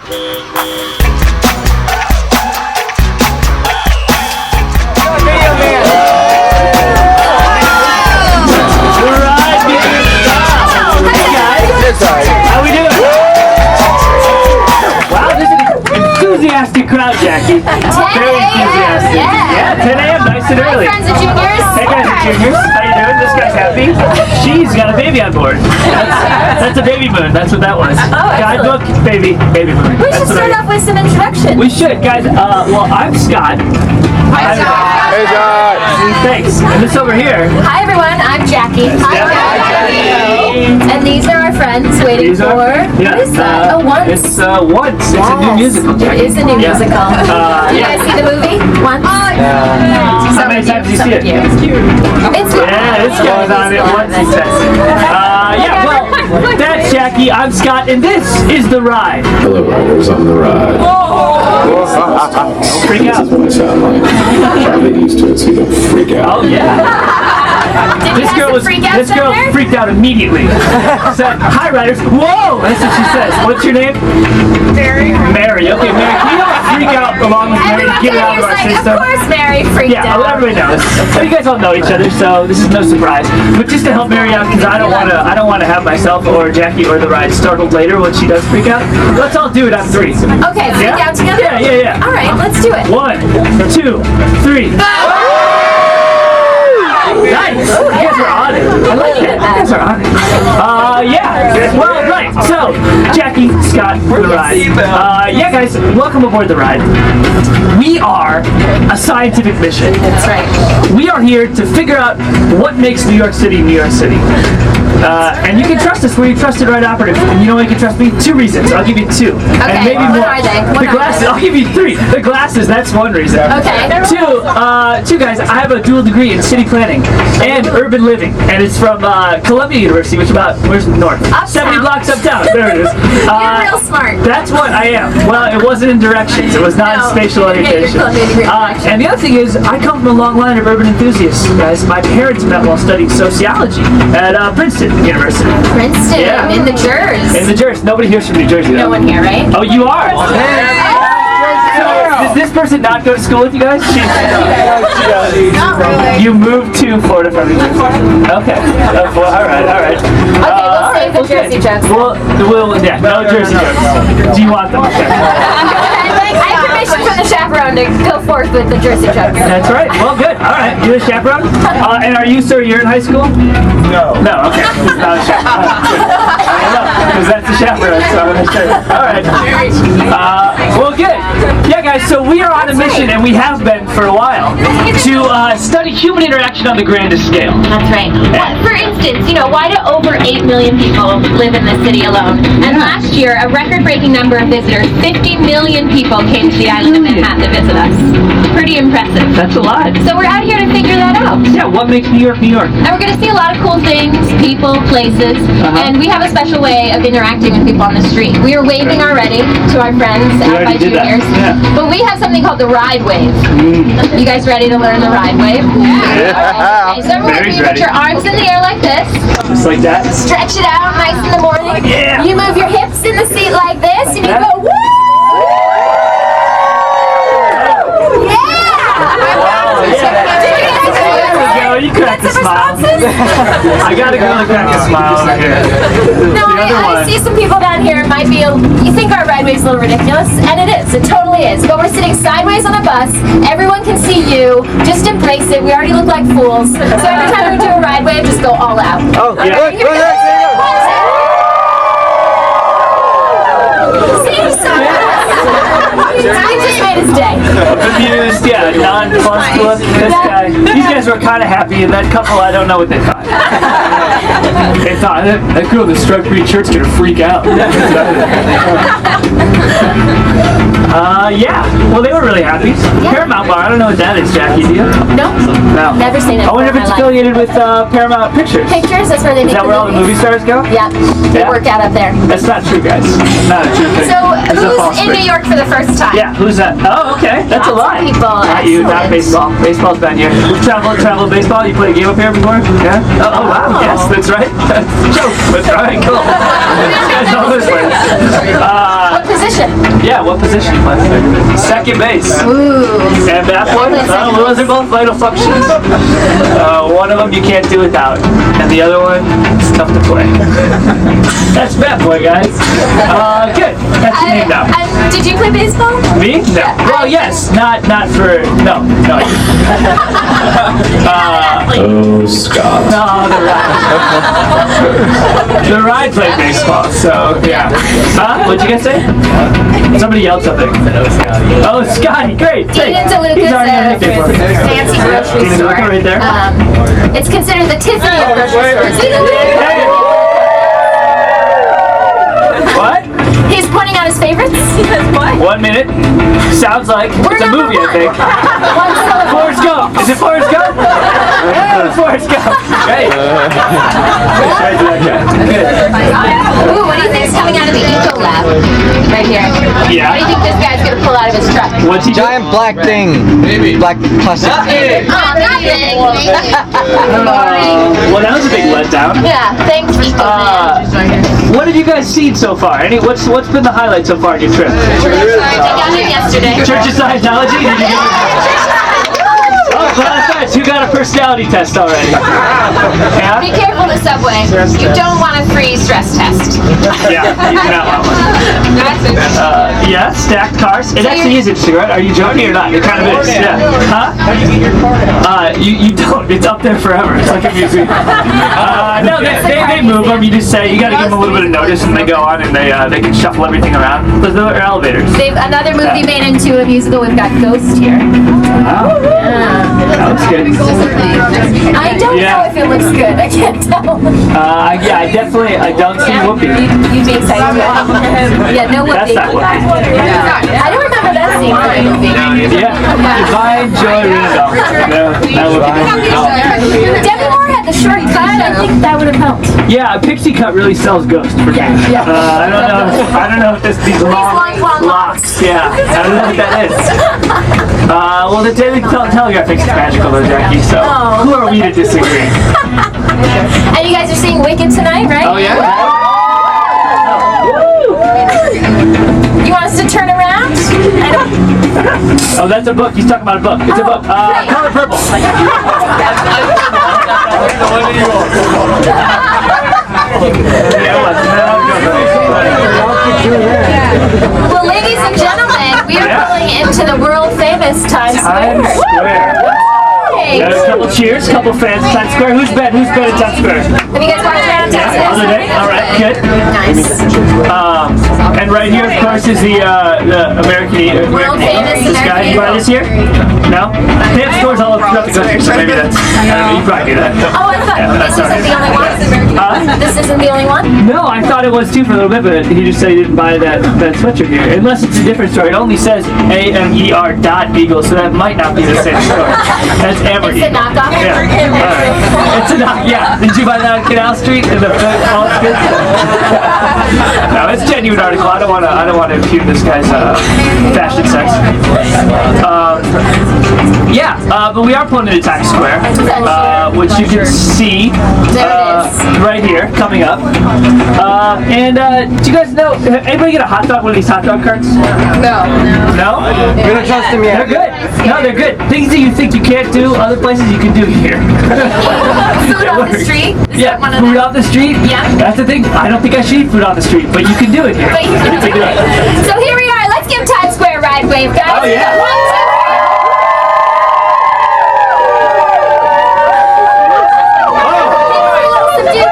How we doing? Wow, this is an enthusiastic crowd, Jackie. Very enthusiastic. Yeah, 10 a.m. nice and early. Friends and juniors. Hey guys and juniors, how you doing? This guy's happy. She's got a baby on board. That's a baby moon. That's what that was. Guidebook, baby moon. We should start off with some introductions. We should, guys. Well, I'm Scott. Hi, Scott. Hey, Scott. Thanks. And this over here. Hi, everyone. I'm Jackie. Hi, Jackie. And these are our friends waiting These are- for. yeah, What is that? Once. It's Once. It's a new musical. It is a new musical. You yeah. guys see the movie? Once. How many times do you see it? It's Yeah, this guy's on it once, he says. Yeah, well, that's Jackie, I'm Scott, and this is The Ride. Hello, riders on the ride. Don't freak This out. is what I sound like. Try to get used to it so you don't freak out. Oh, yeah. Did you have some freakouts This girl down there? freaked out immediately. Said, hi, riders. Whoa, that's what she says. What's your name? Mary. Mary, okay, Mary. Can you all freak out along with Mary? Everyone Get it out down of our here's like, system. of course Mary freaked Yeah, out. everybody knows. Well, you guys all know each other, so this is no surprise. But just to help Mary out, because I don't want to have myself or Jackie or the ride startled later when she does freak out. Let's all do it on 3. Okay, freak Yeah? out together? Yeah. All right, let's do it. 1, 2, 3. Nice! You guys are on it. I like that. You guys are on it. Yeah. Well, right. So, Jackie, Scott, the ride. Yeah, guys, welcome aboard the ride. We are a scientific mission. That's right. We are here to figure out what makes New York City, New York City. And you can trust us. We're your trusted ride operative. And you know why you can trust me? 2 reasons. I'll give you 2. And maybe what more. are they? What The are glasses. they? I'll give you 3. The glasses. That's one reason. Okay. 2, guys. I have a dual degree in city planning and urban living, and it's from Columbia University, which is about where's north? Uptown. 70 blocks uptown. There it is. You're real smart. That's what I am. Well, it wasn't in directions. It was not in spatial you didn't get your orientation. Columbia degree in directions. And the other thing is, I come from a long line of urban enthusiasts, guys. My parents met while studying sociology at Princeton University. Princeton, Yeah. in the Jers. In the Jersey. Nobody here's from New Jersey, though. No one here, right? Oh, you are? So, does this person not go to school with you guys? Not really. You moved to Florida from New Jersey. Okay. Well, all right. Okay, we'll save the Jersey jokes. No Jersey jokes. Do you want them? Okay. I have permission from the chaperone to go forth with the Jersey jokes. That's right. Well, good. All right. You're a chaperone? And are you, sir, you're in high school? No. No, okay. He's not a chaperone. Because that's a chaperone, so I'm going to say. All right. Well, good. Yeah, guys, so we are on a mission, and we have been for a while, to study human interaction on the grandest scale. That's right. For instance, why do over 8 million people live in this city alone? And last year, a record-breaking number of visitors, 50 million people came to the island of Manhattan to visit us. Pretty impressive. That's a lot. So we're out here to figure that out. Yeah, what makes New York, New York? And we're going to see a lot of cool things, people, places, and we have a special way of interacting with people on the street. We are waving already to our friends out by already did that. juniors, but we have something called the ride wave. You guys ready to learn the ride wave? Yeah. Okay, so everyone, Mary's you put ready. your arms in the air like this, Just like that? stretch it out nice in the morning. Yeah. You move your hips in the seat like this, and you go, woo! You crack a smile. I gotta go and crack a smile over here. No, I see some people down here might be, you think our ride wave's a little ridiculous, and it is, it totally is, but we're sitting sideways on a bus, everyone can see you, just embrace it, we already look like fools, so every time we do a ride wave, just go all out. Oh, Yeah. good. Here we go. See, so we just made his day. Amused, yeah, nonplussed. These guys were kind of happy, and that couple, I don't know what they thought. They thought, that girl in the striped green shirt's gonna freak out. Yeah, well, they were really happy. Paramount Bar, I don't know what that is, Jackie, do you? No, No. never seen it. I wonder if in it's my life. affiliated with Paramount Pictures. Pictures, that's where they Is make that where all the movie stars go? Yeah, they Yeah. work out up there. That's not true, guys. Not a true thing. So, It's a false who's in thing. New York for the first time? Yeah, who's that? Oh, okay. That's a Lots of lie. people. Not you, not Excellent. baseball. Baseball's been here. Travel baseball. You played a game up here before? Yeah? Oh, wow. Yes, that's right. Joke. That's all right, cool. These guys know this place. What position position? Yeah, what position do you play? Second base. Ooh. And bat boy? Those are both vital functions. One of them you can't do without, and the other one is tough to play. That's bat boy, guys. Good. That's your name now. Did you play baseball? Me? No. Well, yes. Not for. No. Oh, Scott. No, the Ride. The Ride played baseball, so yeah. Huh? What'd you guys say? Somebody yelled something. Oh, Scotty, great. Dean DeLuca's He's already got a nickname for me. fancy grocery Dean store. DeLuca right there. It's considered the Tiffany of grocery stores. Hey. What? He's pointing out his favorites. What? 1 minute. Sounds like it's a movie, I think. Forrest Gump. Is it Forrest Gump? Yeah, it's Forrest Gump. Great. Ooh, what do you think's coming out of the Eco Lab? Right here. Yeah. What do you think this guy's gonna pull out of his truck? What's he doing? Giant black thing. Black plastic. Oh, nothing. Well, that was a big letdown. Yeah, thanks, Eco Lab. What have you guys seen so far? What's been the highlight so far in your trip? I got him yesterday. Church of Scientology? Did you Oh, class test. Who got a personality test already? Yeah? Be careful the subway. You don't want a free stress test. Yeah, you do not want one. Yeah, stacked cars. It actually is interesting, right? Are you joking or not? It kind of is. Yeah. Huh? How do you get your car? You don't. It's up there forever. It's like a museum. No, they move them. You just say you got to give them a little bit of notice, and they go on and they can shuffle everything around. Those are elevators. They've another movie made into a musical. We've got Ghost here. Wow. That looks good. I don't know if it looks good. I can't tell. Yeah, I don't see Whoopi. You'd be excited. Yeah, no Whoopi. That's not Whoopi. I don't remember that scene in the movie. Yeah. Divine Joy Randolph. No, that would be Debbie Moore had the short cut. I think that would have helped. Yeah, a pixie cut really sells Ghost for me. I don't know if these long locks. Yeah, I don't know what that is. Well, the Daily Telegraph thinks it's magical, though, Jackie. So who are we to disagree? And you guys are seeing Wicked tonight, right? Oh yeah. You want us to turn around? Oh, that's a book. He's talking about a book. It's a book. Color Purple. Well, ladies and gentlemen, we are pulling into the world famous Times Square. Times Square. Got a couple cheers, couple fans of Times Square. Who's been at Times Square? Have you guys watched that on Times Square? Other day? All right, good. Nice. And right here, of course, is the American Eagle. World famous This guy, you buy this here? No? They have stores all over the country, so maybe that's. You probably do that. Oh, I thought this isn't the only one. This isn't the only one? No, I thought it was too for a little bit, but he just said he didn't buy that sweatshirt here. Unless it's a different store. It only says AMER.Eagle, so that might not be the same store. That's Amber It's a Eagle. knockoff? Yeah. All right. It's a knock. Yeah. Did you buy that on Canal Street in the outskirts? No, it's a genuine article. I don't want to impugn this guy's fashion sense. But we are pulling into Times Square, which you can see right here coming up. Do you guys know? Anybody get a hot dog? One of these hot dog carts? No. No? We don't trust them They're yet. good. No, they're good. Things that you think you can't do, other places you can do here. Food on the street? Is Yeah, that one of food them? on the street. Yeah. That's the thing. I don't think I should eat food on the street, but you can do it here. But you can do it. So here we are. Let's give Times Square a ride wave, guys. Oh, yeah. 1, 2, 3.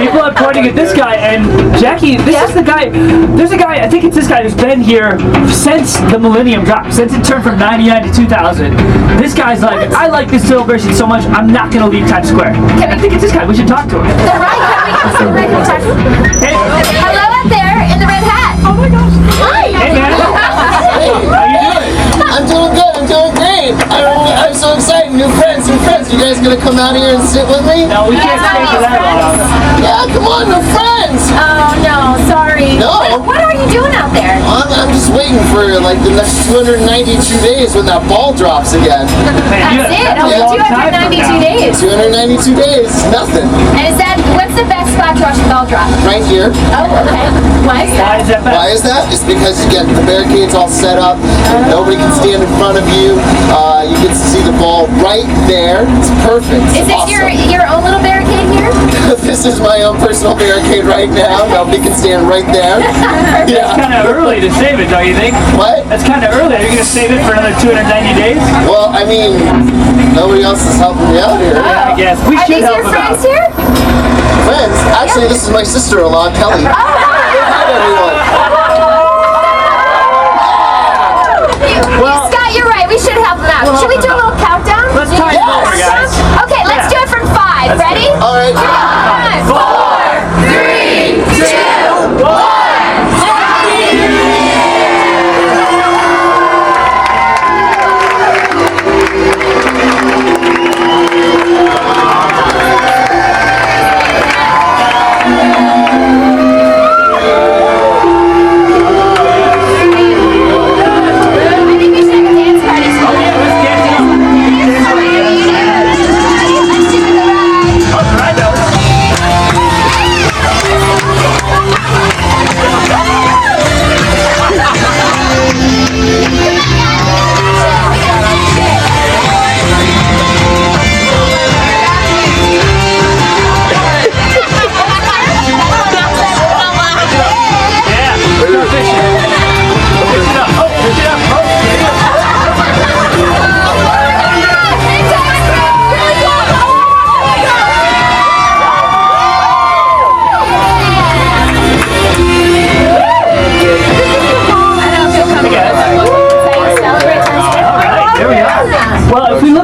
People are pointing at this guy, and Jackie, this is the guy. There's a guy, I think it's this guy who's been here since the Millennium drop, since it turned from 99 to 2000. This guy's like, I like this celebration so much, I'm not going to leave Times Square. I think it's this guy. We should talk to him. Hey. Hello out there in the red hat. Oh my gosh. Hi. Hey, man. How you doing? I'm doing good. I'm doing great. I'm so excited. New friends. You guys gonna come out here and sit with me? No, we can't stay for that long. Yeah, come on, new friends. Oh no, sorry. No. What are you doing out there? I'm just waiting for like the next 292 days when that ball drops again. That's it. Only 292 days. 292 days, nothing. And is that, what's the best spot to watch the ball drop? Right here. Oh, okay. Why is that? Why is that bad? Why is that? It's because you get the barricades all set up. Nobody can stand in front of you. You get to see the ball right there. It's perfect. Is this awesome. your own little barricade here? This is my own personal barricade right now. Nobody can stand right there. It's Yeah. kind of early to save it, don't you think? What? That's kind of early. Are you going to save it for another 290 days? Well, I mean, nobody else is helping me out here. I guess. We Are should these help your them out. friends here? Friends, actually, this is my sister-in-law, Kelly. Hi, everyone. Scott, you're right. We should help them out. Should we do a little countdown? Let's try it over, guys. Okay, let's do it from 5. Ready? All right. 5, 4, 3, 2, 1.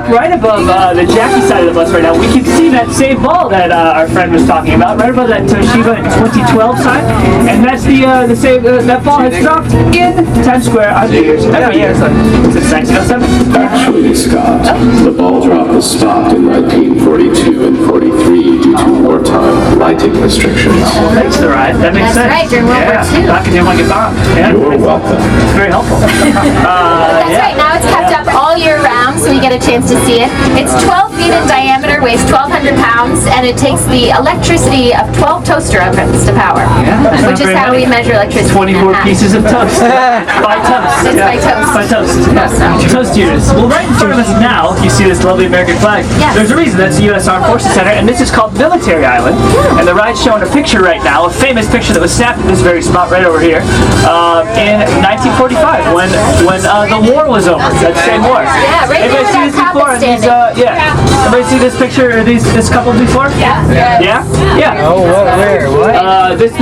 Right above the Jackie side of the bus right now, we can see that same ball that our friend was talking about, right above that Toshiba 2012 sign, and that's the same, that ball has dropped in Times Square on New Year's. Oh yeah, since 1907. Actually, Scott, the ball drop was stopped in 1942 and 43 due to wartime lighting restrictions. Thanks to the ride. That makes sense. That's right, during World War II. Not because you want to get bombed. Yeah. You're welcome. It's very helpful. That's right. Now it's kept up all year round, so we get a chance to see it. It's 12 feet in diameter, weighs 1,200 pounds, and it takes the electricity of 12 toaster ovens to power, which is how we measure electricity. 24 pieces of toast. By toast. It's by toast. By toast. Yeah. Toast units. Well, right in front of us now, you see this lovely American flag. Yes. There's a reason. That's the U.S. Armed Forces Center, and this is called Military Island. And the ride's showing a picture right now, a famous picture that was snapped at this very spot right over here in 1945 when the war was over. That same war. Yeah, right Everybody there see where this that before? cop is standing. Everybody see this picture or this couple before? Yeah. Yeah. Oh, what? Where? What? This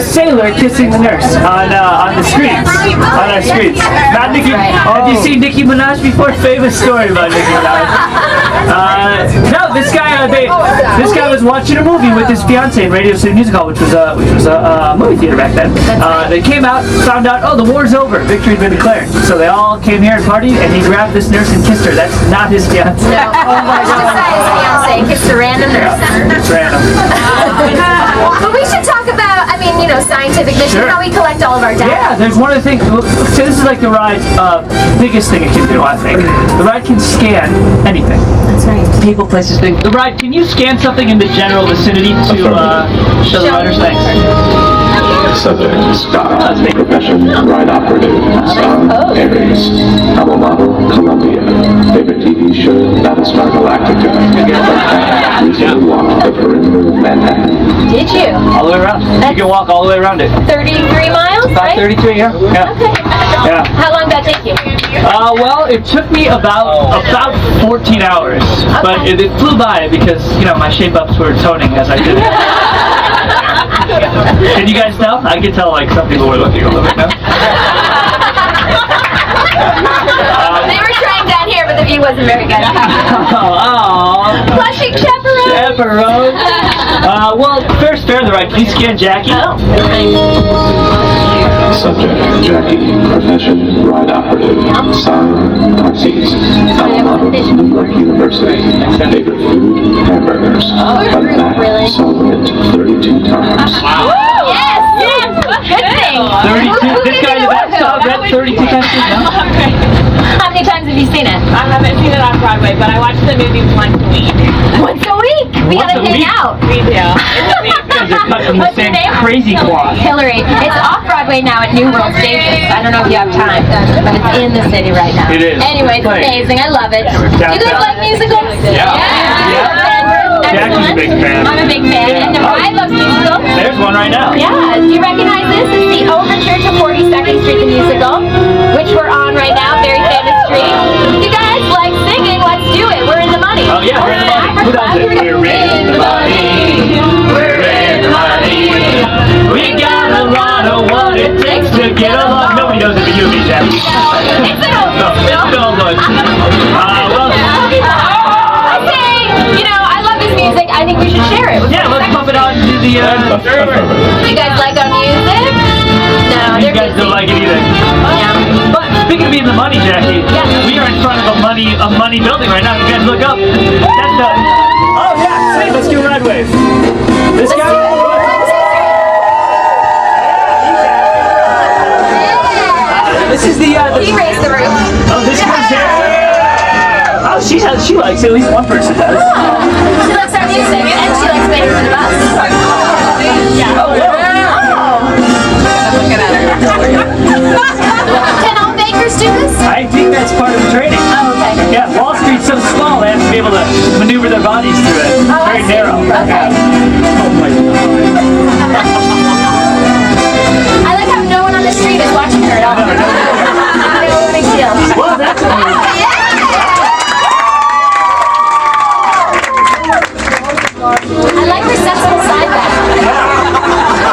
sailor kissing the nurse on the screens, on our screens. Not Nicki. Have you seen Nicki Minaj before? Famous story about Nicki Minaj. No, this guy was watching a movie with his fiance in Radio City Music Hall, which was a movie theater back then. They came out, found out, oh, the war's over, victory's been declared. So they all came here and partied, and he grabbed this nurse and kissed her. That's not his fiance. No. Oh my God. Just his fiance kissed a random nurse. It's random. But we should talk about, scientific mission, Sure. how we collect all of our data. Yeah, there's one other thing. So this is like the ride's biggest thing it can do, I think. The ride can scan anything. That's right. People, places, things. The ride, can you scan something in the general vicinity to show the riders? Thanks. Subject, Scott. Profession, ride operative. Star, Aries. Alma Mater, Columbia. Favorite TV show, Battlestar Galactica. Recently walked the perimeter of Manhattan. Did you? All the way around. You can walk all the way around it. 33 miles, About right? 33, yeah. Okay. Yeah. How long did that take you? Well, it took me about 14 hours, but it flew by because my shape-ups were toning as I did it. Can you guys tell? I can tell like some people were looking a little bit now. They were trying down here, but the view wasn't very good. Blushing chaperone. Chaperone. Well, fair's fair. The right. Can you scan Jackie? Subject, Jackie. Profession, ride operative. Sign, taxis. Alma Mater, New York University. Favorite food, hamburgers. Fun fact, saw it 32 times. Yes! Good thing. 32. This guy in the back saw Red 32 times. How many times have you seen it? I haven't seen it on Broadway, but I watch the movie once a week. Once a week. We Once gotta a hang week? out. We do. It's amazing. Guys are cut from the What's your same name? crazy cloth. Hillary. It's off Broadway now at New World Stages. I don't know if you have time, but it's in the city right now. It is. Anyway, it's amazing. I love it. You guys like musicals? Jackie's a big fan. I'm a big fan. And I love musicals. There's one right now. Yeah. Do you recognize this? It's the Overture to 42nd Street, the musical, which we're on right now. Very famous street. You guys like singing? Let's do it. We're in the money. Oh yeah, we're in the money. Who does it? We're in the money. We're in the money. We got a lot of what it takes to get along. Nobody knows it but you and me, Jackie. It's an old No, it's an old one. Well, I say, you know, I love his music. I think we should share it. yeah, let's pump it on to the server. You guys like our music? No, You they're guys don't like it either. Yeah. But speaking of being in the money, Jackie, we are in front of a money building right now. You guys look up. That's the. Oh yeah, see, let's do a ride wave. This guy. This is the. He raised the roof. Oh, this one's here. Oh, she likes it. At least one person does. She likes our music, and she likes waiting for the bus. Yeah. Oh, yeah. Can all bakers do this? I think that's part of the training. Oh, okay. Yeah, Wall Street's so small they have to be able to maneuver their bodies through it. Oh, I Very see. narrow. Okay. Yeah. Oh my God. I like how no one on the street is watching her at all. No big deal. Well, that's I like her sensible side back.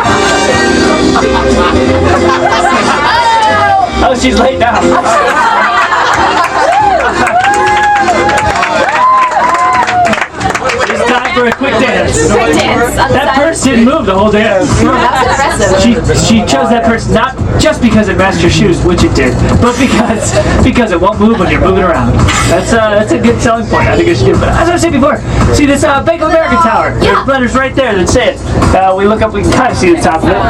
Oh, she's late now. It's time for a quick dance. Quick dance on the That side. purse didn't move the whole dance. That's impressive. She chose that purse not just because it matched your shoes, which it did, but because it won't move when you're moving around. That's a good selling point. I think it should get. But as I said before, see this Bank of America tower. There's letters right there that say it. We look up, we can kind of see the top of it.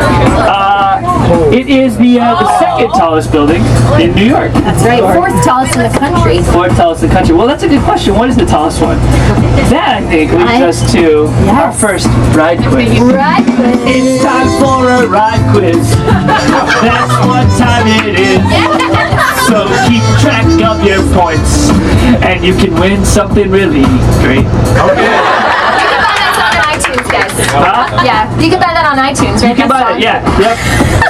It is the second tallest building in New York. That's right. Fourth tallest in the country. Fourth tallest in the country. Well, that's a good question. What is the tallest one? That I think leads us to our first ride quiz. Right. It's time for a ride quiz. That's what time it is. So keep track of your points, and you can win something really great. Huh? Yeah, you can buy that on iTunes, right? You can buy it, yeah. Yep.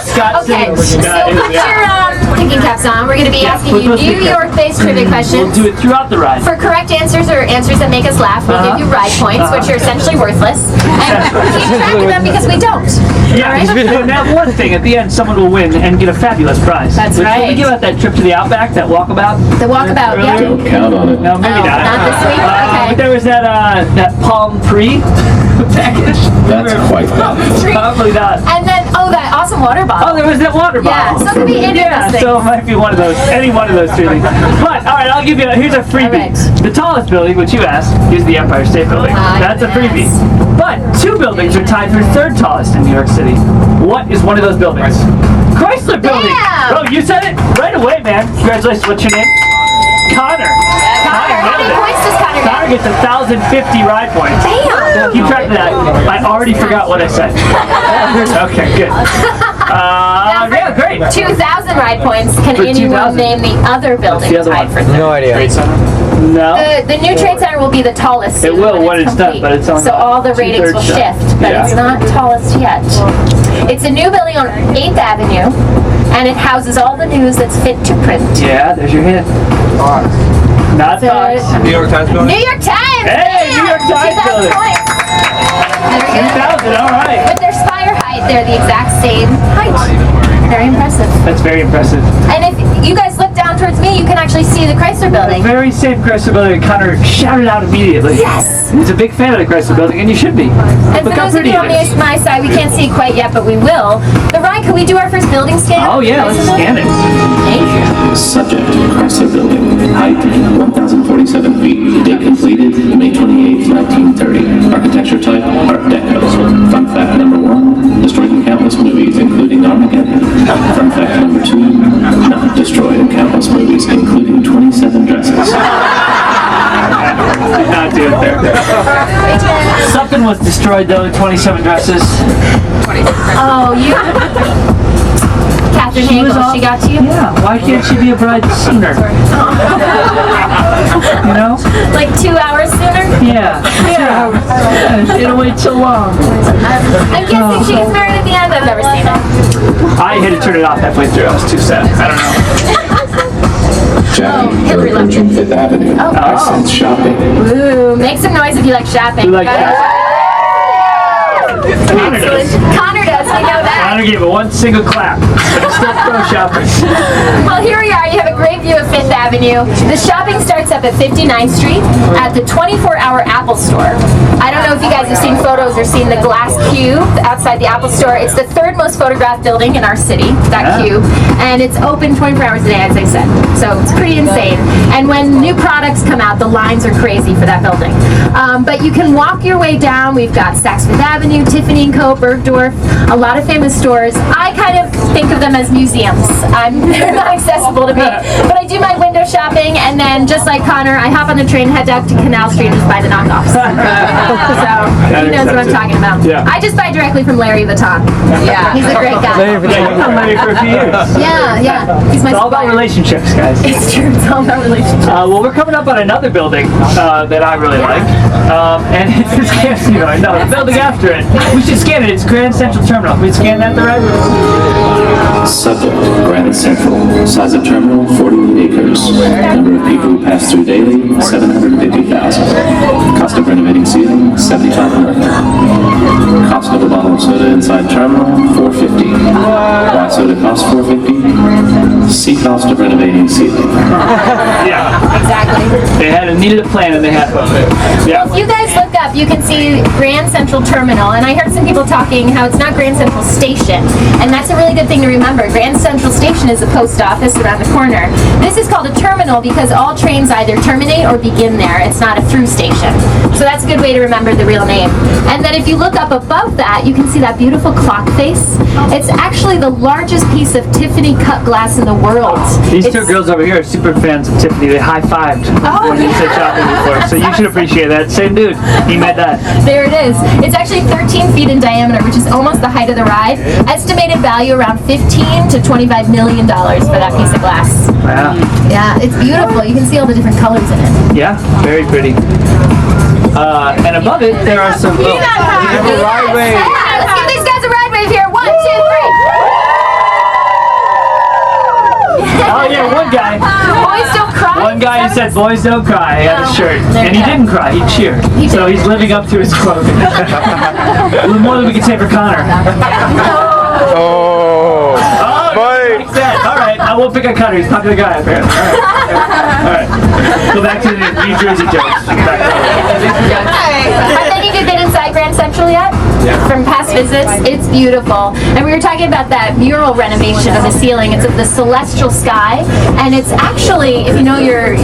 Scott Okay, sings. so put your thinking caps on. We're going to be asking you New York-based trivia We'll questions. do it throughout the ride. For correct answers or answers that make us laugh, we'll give you ride points, which are essentially worthless. And keep track of them because we don't. Yeah, and that one thing, at the end, someone will win and get a fabulous prize. That's Will right. we give out that trip to the Outback, that walkabout? The walkabout, yeah. Don't count on it. No, maybe Oh, not. not this week? Okay. But there was that Palm Pre package. That's quite that. Probably not. And then, that awesome water Oh, bottle. there was that water Yeah, bottle. so it could be any of Yeah, those so it things. might be one of those, any one of those three things. But, all right, I'll give you, here's a freebie. All right. The tallest building, which you asked, is the Empire State Building. That's a freebie. yes. But two buildings are tied for third tallest in New York City. What is one of those buildings? Chrysler Building. Damn. Oh, you said it right away, man. Congratulations. What's your name? Connor. How many points does Connor Connor get? gets 1,050 ride points. Damn. Keep track of that. I already forgot what I said. Okay, good. Yeah, great. 2,000 ride points. Can For anyone 2,000. name the other building the other tied one? for third? No idea. No. The new trade center will be the tallest. It will when it's done, complete. but it's on so all the ratings will two-thirds done. shift, but Yeah. it's not tallest yet. It's a new building on 8th Avenue, and it houses all the news that's fit to print. Yeah, there's your hint. Not So- Fox. New York Times building? New York Times! Hey, Damn! New York Times 2,000 building. points. Very good. 2,000, all right. With their spire height, they're the exact same height. Very impressive. That's very impressive. And if you guys look down towards me, you can actually see the Chrysler The building. very same Chrysler Building Connor shouted out immediately. Yes! He's a big fan of the Chrysler Building, and you should be. And Look for how those of pretty you on it is. my side, we can't see it quite yet, but we will. The ride, can we do our first building scan? Oh yeah, let's scan it. Thank you. Subject, Chrysler Building. Height, 1,047 feet. Date completed, May 28, 1930. Architecture type, Art Deco. Fun fact number 1. Destroyed countless movies, including Armageddon. do it there. Something was destroyed though. 27 dresses. Oh, you. Catherine Hagel, she got to you? Yeah. Why can't she be a bride sooner? You know? Like 2 hours sooner? Yeah. She didn't wait so long. I'm guessing she gets married at the end. I've never seen it. I had to turn it off halfway through. I was too sad. I don't know. Jackie, Hillary you're approaching Fifth Avenue. I sense shopping. Ooh, make some noise if you like shopping. You like that? Connor Excellent. does. Connor does, we know that. Connor gave it one single clap. But it's still pro shopping. Well, here we are. You have a great view of Fifth Avenue. The shopping starts up at 59th Street at the 24-hour Apple Store. I don't know if you guys have seen photos or seen the glass cube outside the Apple Store. It's the third most photographed building in our city, that cube. And it's open 24 hours a day, as I said. So it's pretty insane. And when new products come out, the lines are crazy for that building. But you can walk your way down. We've got Saks Fifth Avenue, Tiffany & Co., Bergdorf, a lot of famous stores. I kind of think of them as museums. They're not accessible to me. But I do my window shopping, and then just like Connor, I hop on the train, head out to Canal Street, and just buy the knockoffs. So he knows what I'm talking about. Yeah. I just buy directly from Larry Vuitton. Yeah, he's a great guy. Yeah, you've been married for a few years. Yeah. He's my It's all about supplier. relationships, guys. It's true. It's all about relationships. Well, we're coming up on another building that I really like, and it's this casino. No, the building after it. We should scan it. It's Grand Central Terminal. Can we scan that the right way? Subject, Grand Central. Size of terminal, 48 acres. Number of people who pass through daily, 750,000. Cost of renovating ceiling, $75 million. Cost of a bottle of soda inside terminal, $4.50. Why soda costs $4.50? See cost of renovating ceiling. Yeah. Exactly. They needed a plan and they had one. Yeah. If you guys look up, you can see Grand Central Terminal, and I heard some people talking how it's not Grand Central Station, and that's a really good thing to remember. Grand Central Station is the post office around the corner. This is called a terminal because all trains either terminate or begin there. It's not a through station. So that's a good way to remember the real name. And then if you look up above that, you can see that beautiful clock face. It's actually the largest piece of Tiffany cut glass in the world. These It's- two girls over here are super fans of Tiffany. They high-fived when you said shopping before, so you should appreciate that. Same dude. He made that. There it is. It's actually 13 feet in diameter, which is almost the height of the ride. Estimated value around $15 to $25 million for that piece of glass. Wow. Yeah, it's beautiful. You can see all the different colors in it. Yeah, very pretty. And above it, there are some. Let's give these guys a ride wave here. 1, 2, 3. Oh yeah, one guy. Boys don't cry. One guy who said "Boys don't cry" he had a shirt, There and you he go. didn't cry. He cheered. So he's living up to his quote. A little more than we can say for Connor. Oh, Like that. All right, I won't pick on Connor. He's a popular guy apparently. All right. Go back to the New Jersey jokes. Have any of you been inside Grand Central yet? Yeah. From past visits, it's beautiful. And we were talking about that mural renovation of the ceiling. It's of the celestial sky, and it's actually, if you know your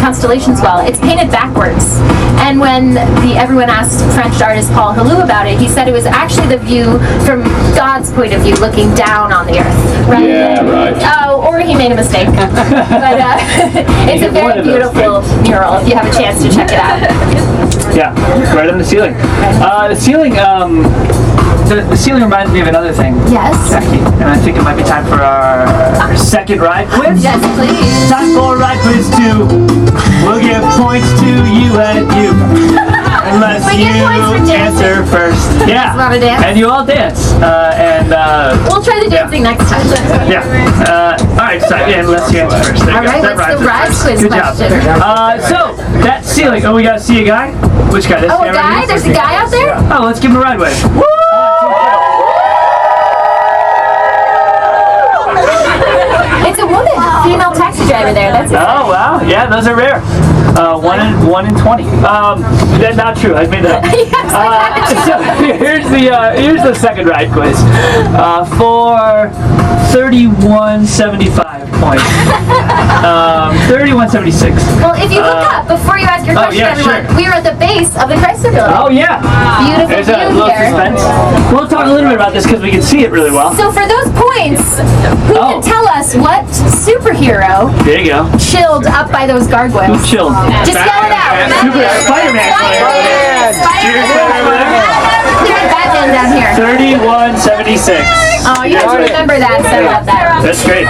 constellations well, it's painted backwards. And when everyone asked French artist Paul Helou about it, he said it was actually the view from God's point of view, looking down on the earth. Right? Yeah, right. Oh, or he made a mistake. But it's a very beautiful mural. If you have a chance to check it out. Yeah, right on the ceiling. The ceiling reminds me of another thing. Yes. Jackie, and I think it might be time for our second ride quiz. Yes, please. Time for ride quiz 2. We'll give points to you and you. Unless We you give points for dancing. answer first. Yeah. Love a dance. And you all dance. We'll try the dancing next time. yeah. Alright, so yeah, unless you answer first. There All you go. right, That what's the rhymes. ride quiz Good job. question? So, that ceiling. Oh, we gotta see a guy? Which guy? This Oh, guy a right guy? here? There's a guy out there? Oh, let's give him a ride wave. It's a woman, female taxi driver there. That's Oh wow, yeah, those are rare. 1 in 20. That's not true. I made that up. So here's the second ride quiz. For 3175 points. 3176. Well, if you look up before you ask your question, everyone, we are at the base of the Chrysler Building. Oh yeah. Beautiful There's a view little here. suspense. We'll talk a little bit about this because we can see it really well. So for those points, who can tell us what superhero There you go. chilled up by those gargoyles? Chilled. Just yell it out. Super Spider-Man. Batman down here. 3176. Oh, you have to remember that. Set up that. That's great.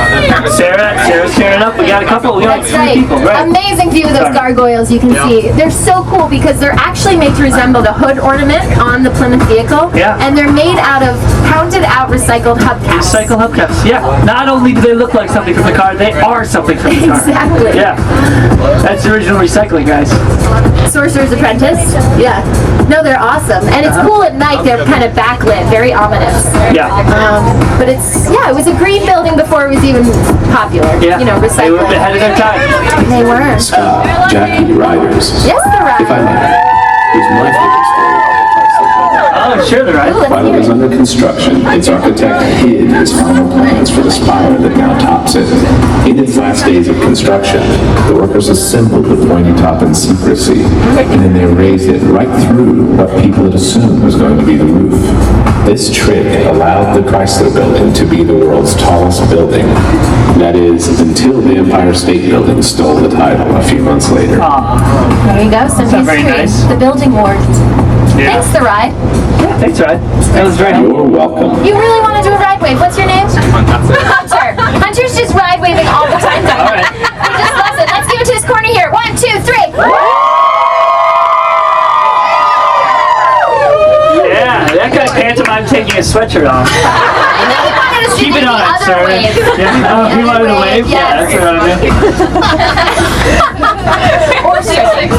Sarah's tearing up. We got a couple. We got That's three right. people. Right. Amazing view of those gargoyles you can see. They're so cool because they're actually made to resemble the hood ornament on the Plymouth vehicle. Yeah. And they're made out of pounded out recycled hubcaps. Recycle hubcaps. Yeah. Not only do they look like something from the car, they are something from the car. Exactly. Yeah. That's the original recycling, guys. Sorcerer's Apprentice. Yeah. No, they're awesome. And it's cool at night. They're kind of backlit, very ominous. Yeah. But it was a green building before it was even popular. Yeah. You know, They were recycling. ahead of their time. They were. Jackie Riders. Yes, the If I ride. may, here's my favorite story about the Chrysler Building. Oh, sure, they're right. Ooh, let's While it hear was it. under construction, its architect hid his final plans for the spire that now tops it. In its last days of construction, the workers assembled the pointy top in secrecy, and then they raised it right through what people had assumed was going to be the roof. This trick allowed the Chrysler Building to be the world's tallest building. That is, until the Empire State Building stole the title a few months later. There you go. Some Sounds very history. nice. The building ward. Yeah. Thanks, the ride. Thanks, right. That was very helpful. You're welcome. You really want to do a ride wave? What's your name? Hunter. Hunter's just ride waving all the time. All right. He just loves it. Let's give it to his corner here. 1, 2, 3. Yeah, that guy pantomime taking his sweatshirt off. I think he wanted us to Keep do it the on, other sir. wave. Yeah. Oh, he wanted to wave? Yes. Yeah, that's what I mean. Or stripping.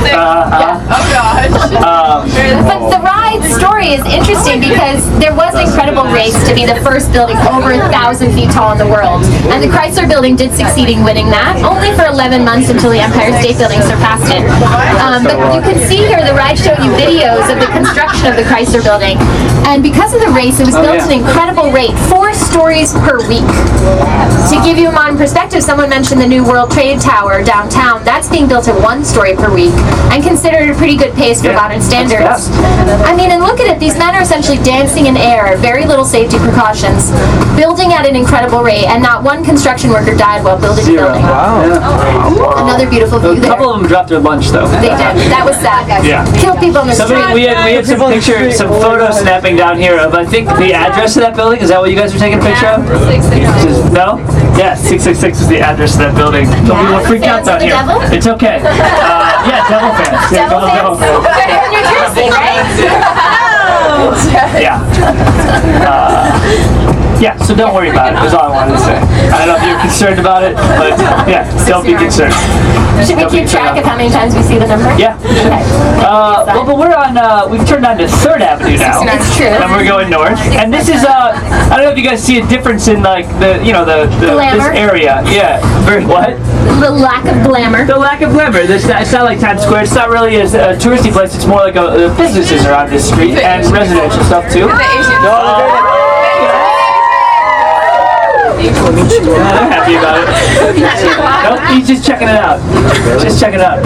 But the ride story is interesting because there was an incredible race to be the first building over 1,000 feet tall in the world. And the Chrysler Building did succeed in winning that, only for 11 months until the Empire State Building surpassed it. But you can see here the ride showing you videos of the construction of the Chrysler Building. And because of the race, it was built at an incredible rate, 4 stories per week. To give you a modern perspective, someone mentioned the new World Trade Tower downtown. That's being built at 1 story per week and considered a pretty good pace for modern standards. I mean, and look at it. These men are essentially dancing in air, very little safety precautions, building at an incredible rate, and not one construction worker died while building the building. Another beautiful view A there. couple of them dropped their lunch, though. They did. That was sad, guys. Yeah. Killed people in the street. We had some pictures, some photo snapping down here of, I think, the address of that building. Is that what you guys were taking a picture of? No? Yeah, 666 is the address of that building. Some people are freaked out Fans of down the here. devil? It's okay. Yeah, devil fans. Yeah, Devil fans? fans. They're in New Jersey, right? Yeah. Yeah, so don't worry about it, is all I wanted to say. I don't know if you're concerned about it, but yeah, don't be concerned. Should we keep track of how many times we see the number? Yeah. Okay. Well, but we're on, we've turned on to 3rd Avenue now. It's true. And we're going north. And this is, I don't know if you guys see a difference in, like, the this Glamour? area. Yeah. Very, what? The lack of glamour. The lack of glamour. It's not like Times Square. It's not really a touristy place. It's more like businesses are on this street and residential stuff, too. They're happy about it. Nope, he's just checking it out. Just checking it out.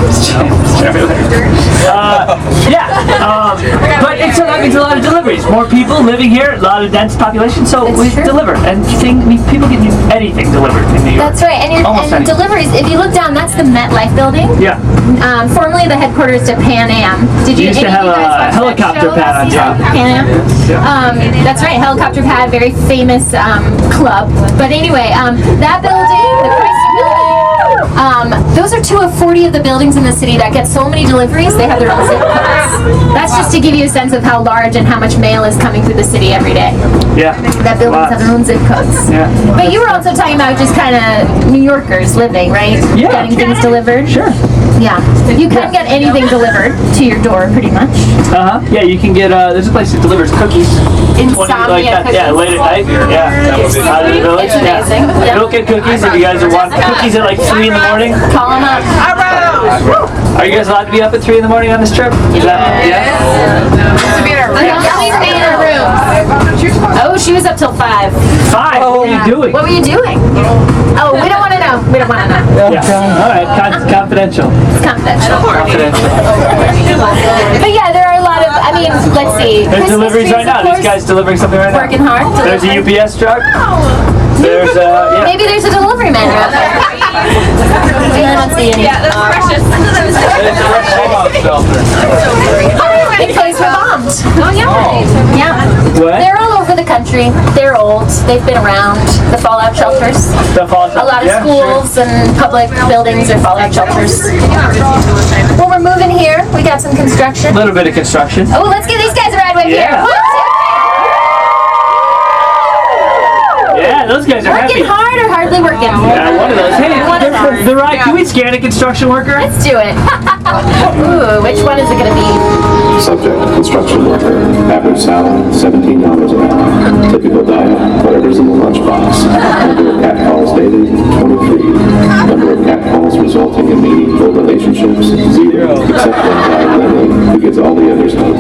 But it's a lot of deliveries. More people living here, a lot of dense population, so we deliver. And people can do anything delivered in New York. That's right. And Almost anything. deliveries, if you look down, that's the MetLife building. Yeah. Formerly the headquarters to Pan Am. Did you used to any of have you guys a watch that helicopter show pad on last season? top. Pan Am. That's right, helicopter pad, very famous club. But anyway, that building, the Chrysler building, those are 2 of 40 of the buildings in the city that get so many deliveries, they have their own zip codes. That's just to give you a sense of how large and how much mail is coming through the city every day. Yeah. That buildings have their own zip codes. Yeah. But you were also talking about just kind of New Yorkers living, right? Yeah. Getting things delivered. Sure. Yeah. You can get anything delivered to your door, pretty much. Yeah, you can get, there's a place that delivers cookies. Insomnia cookies. Yeah, late at night. Yeah. Out of the village. It's amazing. Yeah. Yeah. Milk and cookies if you guys want cookies at like 3 in the morning. Call them up. Are you guys allowed to be up at 3 in the morning on this trip? Is that, yeah? Oh, she was up till 5. 5? What were you doing? What were you doing? Oh, we don't want to know. We don't want to know. Yeah. All right, confidential. It's confidential. Confidential. But yeah, there are a lot of, I mean, let's see. There's Christmas deliveries trees, right now. of These course, guys delivering something right now. working hard. There's a delivering. UPS truck. There's yeah. Maybe there's a delivery man out there. I don't see any. Yeah, that's precious. Big place were bombed. Oh, yeah. Yeah. What? They're all over the country. They're old. They've been around. The fallout shelters. The fallout A lot of yeah, schools and public buildings are fallout shelters. Well, we're moving here. We got some construction. A little bit of construction. Oh, let's give these guys a ride wave Yeah. here. Yeah, those guys are happy. Working hard or hardly working? Yeah, one of those. Hey, One of those. the ride. Can we scan a construction worker? Let's do it. Ooh, which one is it going to be? Subject, construction worker. Average salary, $17 an hour. Typical diet, whatever's in the lunchbox. Number of cat calls daily, 23. Number of cat calls resulting in meaningful relationships, 0. Except one guy, Lenny, who gets all the others home.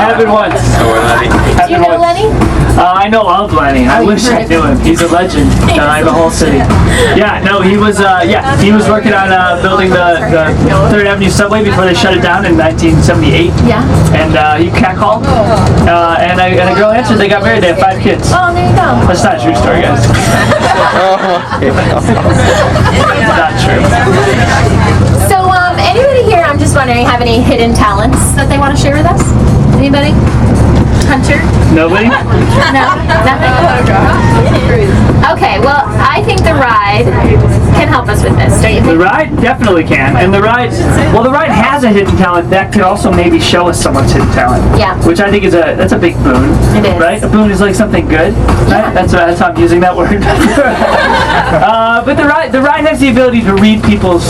Happened once. Do you know Lenny? I know of Lenny. I wish I knew him. He's a legend in the whole city. Yeah, no, he was he was working on building the 3rd Avenue subway before they shut it down in 1978. Yeah. And he catcalled. And a girl answered. They got married. They have 5 kids. Oh, there you go. That's not a true story, guys. It's not true. So, anybody here, I'm just wondering, have any hidden talents that they want to share with us? Anybody? Hunter? Nobody? No? Nothing? Okay, well, I think the ride can help us with this, don't you The think? ride definitely can, and the ride has a hidden talent that could also maybe show us someone's hidden talent. Yeah. Which I think that's a big boon. It is. Right? A boon is like something good. Yeah. Right? That's how I'm using that word. But the ride has the ability to read people's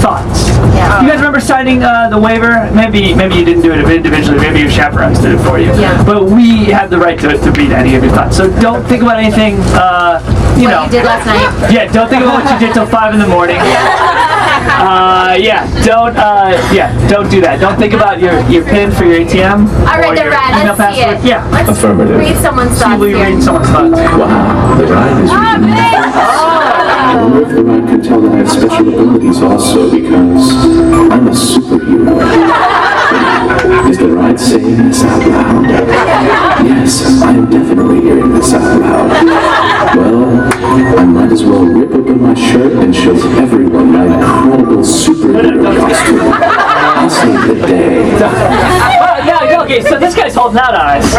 thoughts. Yeah. You guys remember signing the waiver? Maybe you didn't do it individually. Maybe your chaperones did it for you. Yeah. But we have the right to read any of your thoughts. So don't think about anything. You know. What you did last night? Yeah, don't think about what you did till 5 in the morning. Don't do that. Don't think about your PIN for your ATM. All right, or the your ride. email Let's see password. it. Yeah. Let's Affirmative. read someone's See, thoughts will you here. read someone's thoughts? Wow, the ride is I wonder if the ride could tell that I have special abilities also because I'm a superhero. Is the ride saying this out loud? Yes, I am definitely hearing this out loud. Well, I might as well rip open my shirt and show everyone my incredible superhero costume. I'll save the day. Yeah, okay, so this guy's holding out on us.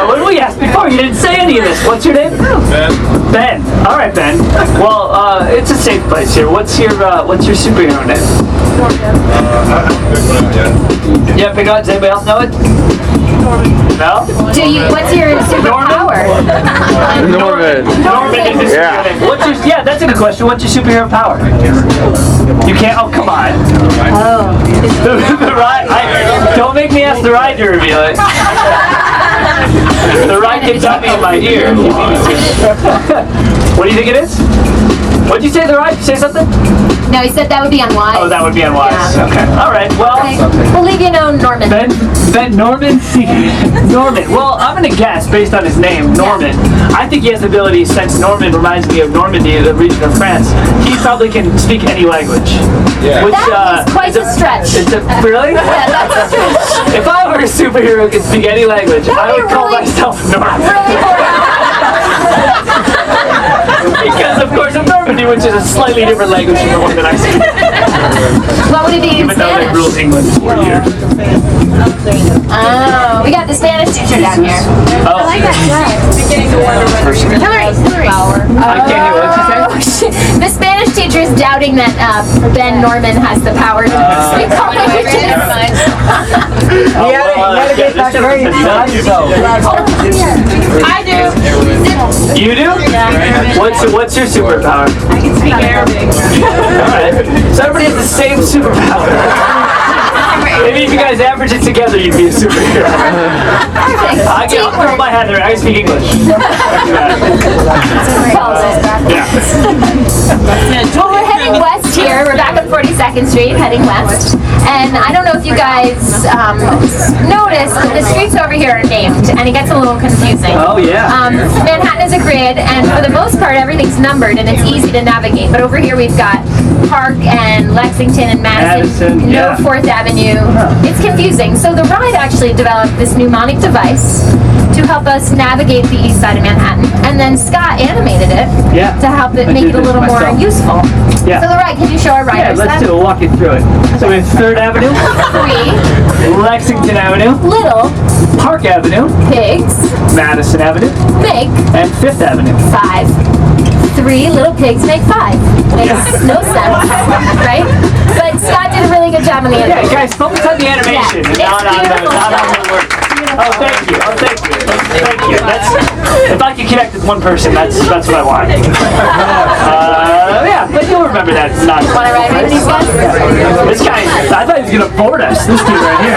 What did we ask before? You didn't say any of this. What's your name? Ben. Ben. All right, Ben. Well, it's a safe place here. What's your superhero name? Yeah, pick on. Does anybody else know it? No? What's your superpower? Norman is his superhero name. Yeah, that's a good question. What's your superhero power? You can't. Oh, come on. Oh. The ride. Don't make me ask the ride to reveal it. The ride can tell me in my ear. What do you think it is? What'd you say, the ride? Say something? No, he said that would be unwise. Oh, that would be unwise. Yeah. Okay. All right. Well, Okay. We'll leave you know, Norman. Norman. Norman. Well, I'm gonna guess based on his name, Norman. I think he has the ability, since Norman reminds me of Normandy, the region of France. He probably can speak any language. Yeah. Which, That is quite a stretch. Really? Yeah, that's a stretch. If I were a superhero who could speak any language, I would call myself Norman. Really Because of course I'm Normandy, which is a slightly different language from the one that I speak. What would it be in Even though they Spanish? ruled England for years. Oh, we got the Spanish teacher down here. Oh. I like that. Hillary. I can't hear what you say. The Spanish teacher is doubting that Ben Norman has the power to speak all languages. I do. You do? What's your superpower? I can speak Arabic. Alright. So everybody has the same superpower. Maybe if you guys average it together, you'd be a superhero. I'll throw my hat there. I speak English. Yeah. Well, we're heading heading west here. We're back on 42nd Street, heading west. And I don't know if you guys noticed, but the streets over here are named, and it gets a little confusing. Oh, yeah. Manhattan is a grid, and for the most part, everything's numbered, and it's easy to navigate. But over here, we've got Park and Lexington and Madison, no yeah. 4th Avenue. It's confusing. So the ride actually developed this mnemonic device to help us navigate the east side of Manhattan. And then Scott animated it to help it make it a little more useful. Yeah. So the ride, can you show our riders let's do it. We'll walk you through it. So we have 3rd Avenue, 3 Lexington Avenue, little Park Avenue, pigs, Madison Avenue, big and 5th Avenue. 5. 3 little pigs make 5. Makes no sense, right? But Scott did a really good job on the Yeah, animation. guys, focus on the animation, Yeah, not on beautiful the work. Oh, thank you. Oh, thank you. Thank you. If I can connect with one person, that's what I want. Yeah, but you'll remember that. It's not. Want to ride with these guys? This guy, I thought he was gonna board us. This dude right here,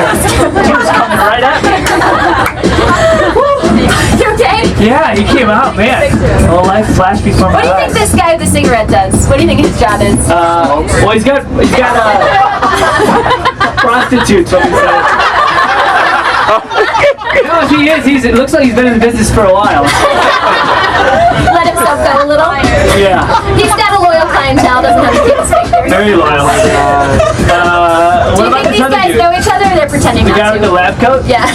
he was coming right at me. You okay? Yeah, he came out, man. Well, life flashed before my What do you eyes. think this guy with the cigarette does? What do you think his job is? Well, he's got prostitutes. What he said. You know what he is? It looks like he's been in the business for a while. Let himself go a little? Yeah, He's got a loyal clientele, doesn't have to keep his fingers. very loyal. Do What you about think this these other guys dude? know each other or they're pretending The not guy with the to? lab coat? Yeah.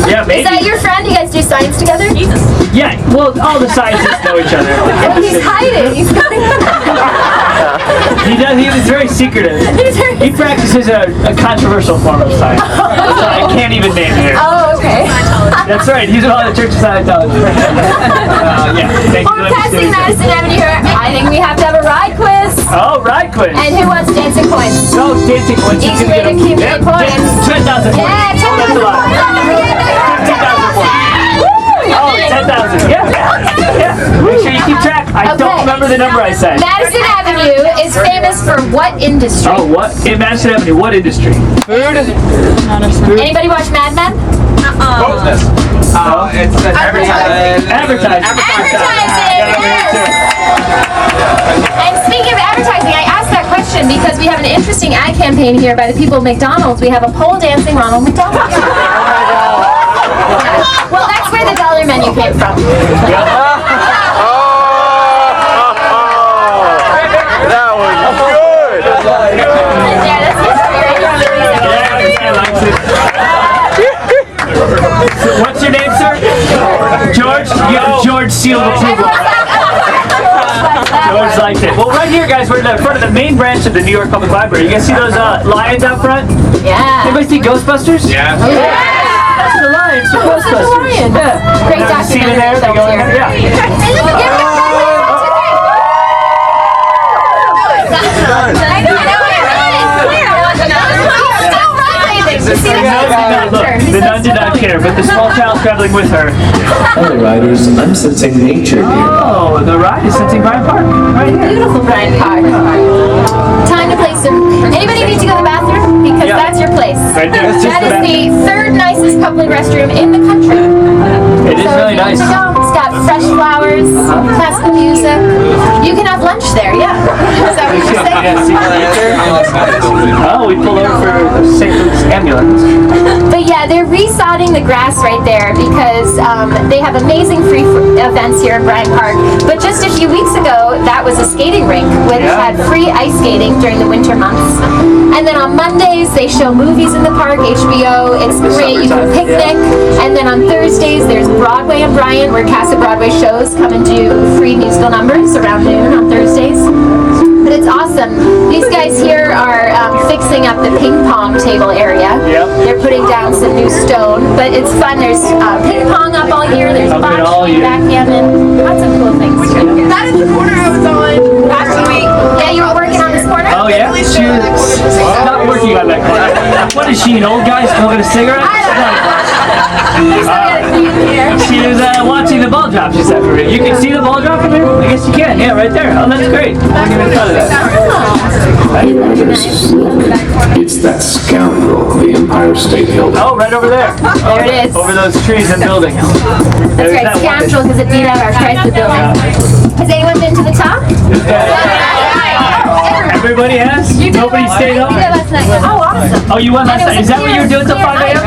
Yeah, maybe. Is that your friend? You guys do science together? Yeah, well, all the scientists know each other. Oh, he's hiding. He's going He does. He is very secretive. He practices a controversial form of science. I can't even name here. Oh, okay. That's right. He's on the Church of Scientology. Yeah. Thank you. We're passing Madison Avenue here. I think we have to have a ride quiz. Oh, right, quiz. And who wants dancing coins? No dancing points. Easy way to accumulate points. 10,000 points. Yeah, 10,000 Oh, that's a lot. points. 10,000 points. Oh, 10,000. Yeah. Yeah. Make sure you keep track. I don't remember the number I said. Madison Avenue is famous for what industry? Oh, what? In Madison Avenue, what industry? Anybody watch Mad Men? Oh, it's advertising. Advertising. Advertising! Yeah, Yes! And speaking of advertising, I asked that question because we have an interesting ad campaign here by the people of McDonald's. We have a pole dancing Ronald McDonald. Well, that's where the dollar menu came from. That was good. Yeah, that's What's your name, sir? George? You have George seal of approval. George likes it. Well, right here, guys, we're in front of the main branch of the New York Public Library. You guys see those lions out front? Yeah. Anybody see Ghostbusters? Yeah. That's the lions from Ghostbusters. Lions. Yeah. Great You see them documentary there? They films go in here. there? Yeah. I know. The nun did not care, but the small child traveling with her. Other riders, I'm sensing nature here. Oh, the ride is sensing Bryant Park. Right here. Beautiful Bryant Park. Time to play some. Anybody need to go to the bathroom? Because Yeah. that's your place. Right there. It's just That the is the third nicest public restroom in the country. It is So really if you nice. want to go, it's got fresh flowers, classical music. You can have lunch there, yeah. Is that what you're saying? Yeah, see Oh, we pulled over for St. Luke's ambulance. But yeah, they're resodding the grass right there because they have amazing free events here in Bryant Park. But just a few weeks ago, that was a skating rink which had free ice skating during the winter months. And then on Mondays, they show movies in the park, HBO. It's great. You can picnic. And then on Thursdays, there's Broadway in Bryant where cast of Broadway shows come and do free musical numbers around noon on Thursdays. But it's awesome. These guys here are fixing up the ping pong table area. Yep. They're putting down some new stone, but it's fun. There's ping pong up all year. There's Up it all bocce, year. backgammon, lots of cool things. That is the corner I was on last week. Yeah, you were working on this corner? Oh, yeah? She's not working on that corner. What is she, an old guy smoking a cigarette? She was watching the ball drop, she said for me. You can see the ball drop from here? I guess you can. Yeah, right there. Oh, that's great. I didn't even thought of that. It's that scoundrel, the Empire State Building. Oh, right over there. There it is. Over those trees and buildings. That's right, scoundrel, because it beat out our price of the building. Has anyone been to the top? Everybody Everybody has? You did Nobody last stayed night? up? You did last night. Oh, awesome. Oh, you won last And it night. was Is that what you were doing till 5 a.m.?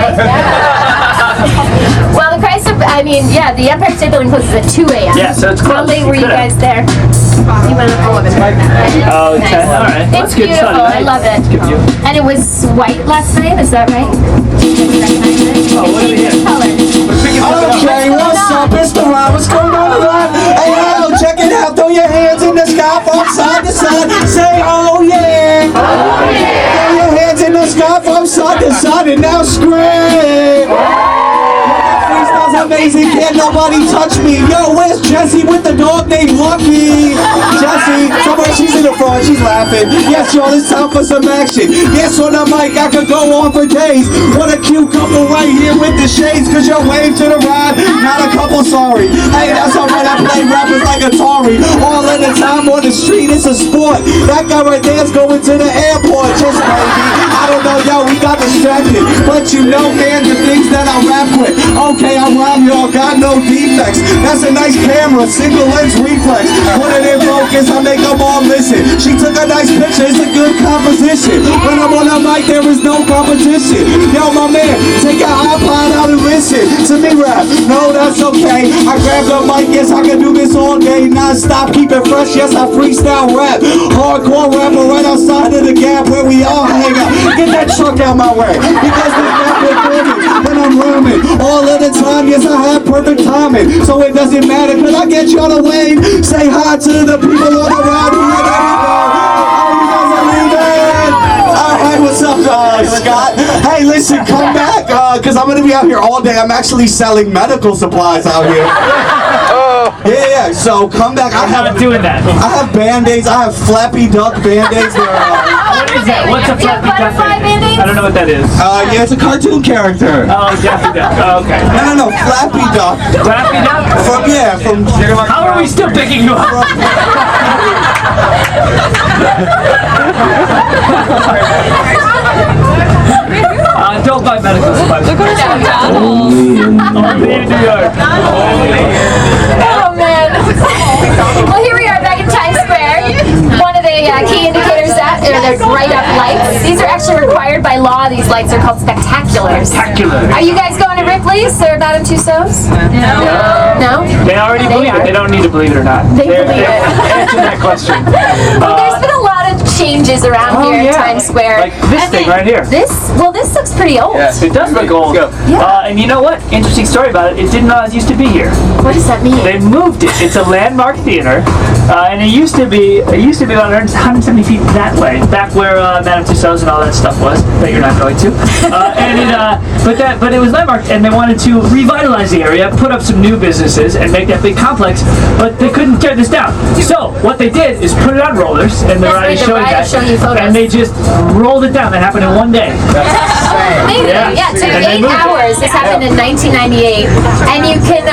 Well, the Christ of, I mean, yeah, the Empire State Building closes at 2 a.m. Yeah, so it's How close. late were you Could've. guys there? You went up 11. Oh, okay. Nice. All right. It's That's good. beautiful. Sunny I night. love it. That's good view. And it was white last night, is that right? Oh, what do we have? Color. We're picking something up. Okay, what's up? It's the rhyme. What's going on tonight? Hey, yo, check it out. Throw your hands in the sky from side to side. Say, oh yeah. Oh yeah. Throw your hands in the sky from side to side and now scream. Freestyle's amazing. Can't nobody touch me. Yo, where's Jessie with the dog named Lucky? Jessie, somewhere she's in the front. She's laughing. Yes, y'all, it's time for some action. Yes, on the mic, I could go on for days. What a cute couple right here with the shades. Cause you're wave to the ride. Not a couple, sorry. Hey, that's alright. I play rappers like Atari. All in the time on the street, it's a sport. That guy right there's going to the airport. Just maybe. I don't know, yo, we got distracted. But you know, man, the things that I rap with. Okay, I rhyme, y'all, got no defects. That's a nice camera, single lens reflex. Put it in focus, I make them all listen. She took a nice picture, it's a good composition. When I'm on the mic, there is no competition. Yo, my man, take your iPod out and listen to me rap. No, that's okay. I grab the mic, yes, I can do this all day. Non-stop, keep it fresh, yes, I freestyle rap. Hardcore rapper right outside of the gap where we all hang out. Get that truck out my way. Because this rap recording when I'm rhyming. All of the time, yes, I have perfect timing. So it doesn't matter, cause I get y'all to wave. Say hi to the people on the ride. Here they go. Oh, you guys are leaving. Alright, what's up, Scott? Hey, listen, come back, cause I'm gonna be out here all day. I'm actually selling medical supplies out here. Yeah, so come back. I'm not doing that. I have Band-Aids. I have Flappy Duck Band-Aids. What is that? What's a Do you have flappy duck? butterfly Band-Aids? I don't know what that is. Yeah, it's a cartoon character. Oh, Daffy Duck. Oh, okay. No, Flappy Duck. Daffy Duck? From How are we still picking you up? Don't buy medical supplies. Only in New York. Oh man. Well, here we are back in Times Square. One of the key indicators that are the bright up lights. These are actually required by law. These lights are called spectaculars. Spectacular. Are you guys going to Ripley's or Madame Tussauds? No. They already believe it. They don't need to believe it or not. They believe it. Answer that question. Well, there's been a lot of changes around here in Times Square. Like this And thing right here. This looks pretty old. It does look old. And you know what? Interesting story about it. It didn't always used to be here. What does that mean? They moved it. It's a landmark theater, and it used to be about 170 feet that way, back where Madame Tussauds and all that stuff was. That you're not going to. But it was landmarked, and they wanted to revitalize the area, put up some new businesses, and make that big complex. But they couldn't tear this down. So what they did is put it on rollers, and the ride is showing that. And they just rolled it down. That happened in one day. Amazing. Yeah, it took And they 8 moved it. hours. This happened in 1998. And you can,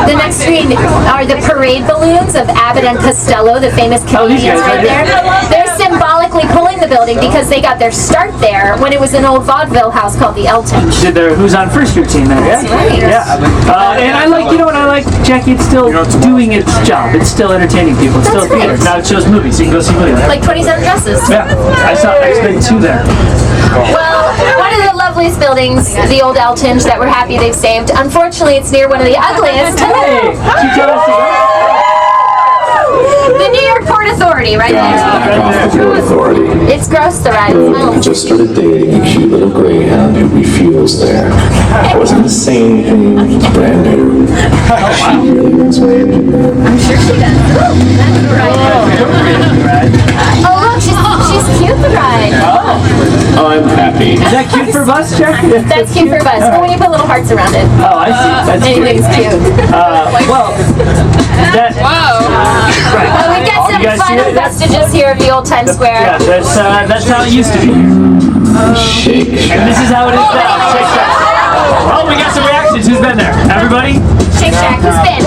the next screen are the parade balloons of Abbott and Costello, the famous these comedians guys right right there. They're symbolically pulling the building because they got their start there when it was an old vaudeville house called the Elton. Did their Who's on First routine there? That's right. Yeah. And I like, you know what I like, Jackie? It's still doing its job. It's still entertaining people. It's still a That's theater. right. Now it shows movies. You can go see movies there. Like 27 dresses. Yeah. I saw X-Men 2 there. Well, one of the loveliest buildings, the old Elton, that we're happy they've saved. Unfortunately, it's near one of the ugliest. Hey! She told us to go. The New York Port Authority, right Guys, there. back off the Port Authority. It's gross, the ride. It Look, I smells. just started dating a cute little greyhound who refuels there. I wasn't saying anything, it's brand new. She really runs my engine. I'm sure she does. That's right. Oh, look, she's cute, the ride. I'm happy. Is that cute for us, Jack? That's cute for us. But when you put little hearts around it, Oh, I see. That's cute. anything's cute. Well, that. Right. Well, we've got You some guys see final it? vestiges here of the old Times Yeah, Square. that's how it used to be. Shake And this Shack. is how it is now. Shake Shack. Oh, we got some reactions. Who's been there? Everybody? Shake Shack, who's been?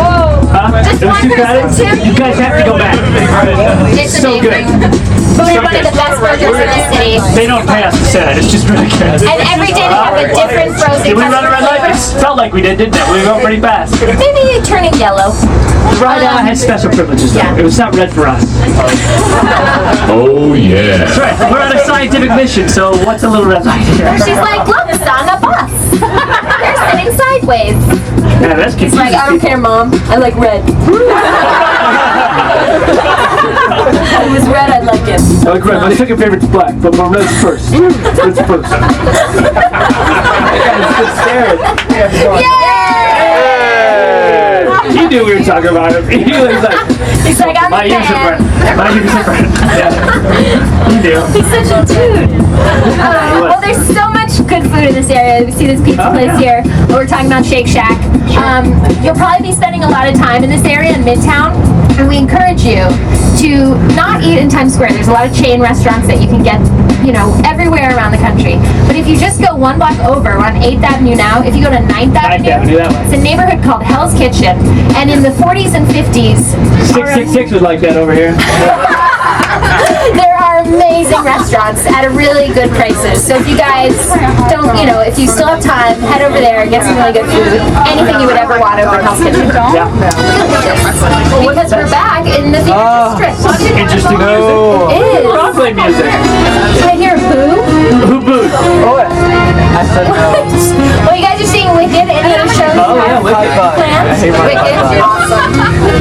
Huh? Just It was one too person, crowded? two? You guys have to go back. It's So good. amazing. Voted one of the best burgers in the city. They don't pay us to say that. It's just really good. And every day they have with different frozen Did we run a red light? It flavors. felt like we did, didn't it? We were going pretty fast. Maybe turning yellow. Red had special privileges, though. Yeah. It was not red for us. Oh yeah. That's right. We're on a scientific mission, so what's a little red light here? She's like, look, it's on a bus. They're sitting sideways. Yeah, that's It's like, I don't care, Mom. I like red. If it was red, I'd like it. I like red. My second favorite's black, but my red's first. Red's first. He knew we were talking about him. He was like, He's like, I'm my a ears are fan. burnt. My ears are burnt. Yeah. He knew. He's such a dude. Well, there's so much good food in this area. We see this pizza place here. We're talking about Shake Shack. You'll probably be spending a lot of time in this area in Midtown, and we encourage you to not eat in Times Square. There's a lot of chain restaurants that you can get, you know, everywhere around the country. But if you just go one block over, we're on 8th Avenue now. If you go to 9th Avenue, that way. it's a neighborhood called Hell's Kitchen. And in the 40s and 50s, 666 was like that over here. there are amazing restaurants at a really good prices. So if you guys don't, you know, if you still have time, head over there, get some really good food. Anything you would ever want over at Hell's Kitchen. Yeah. Because we're back in the theater district. Interesting music. It is. Broadway music. Can I hear a boo? Who booed? Well, you guys are seeing Wicked. Any other shows? Oh, yeah, Wicked. Plans? Wicked. Awesome.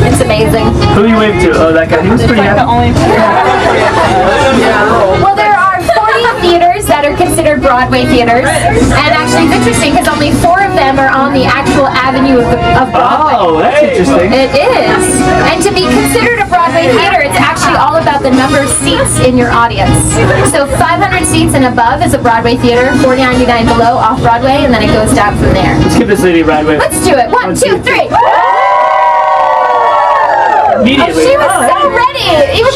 It's amazing. Who you waved to? Oh, that guy. He was pretty happy. Well, there are 40 theaters that are considered Broadway theaters, and actually it's interesting because only 4 of them are on the actual avenue of Broadway. Oh, that's interesting. It is. And to be considered a Broadway theater, it's actually all about the number of seats in your audience. So 500 seats and above is a Broadway theater, 499 below off Broadway, and then it goes down from there. Let's give this lady a ride with. Let's do it. 1, 2, 3. Immediately. She was so ready. Even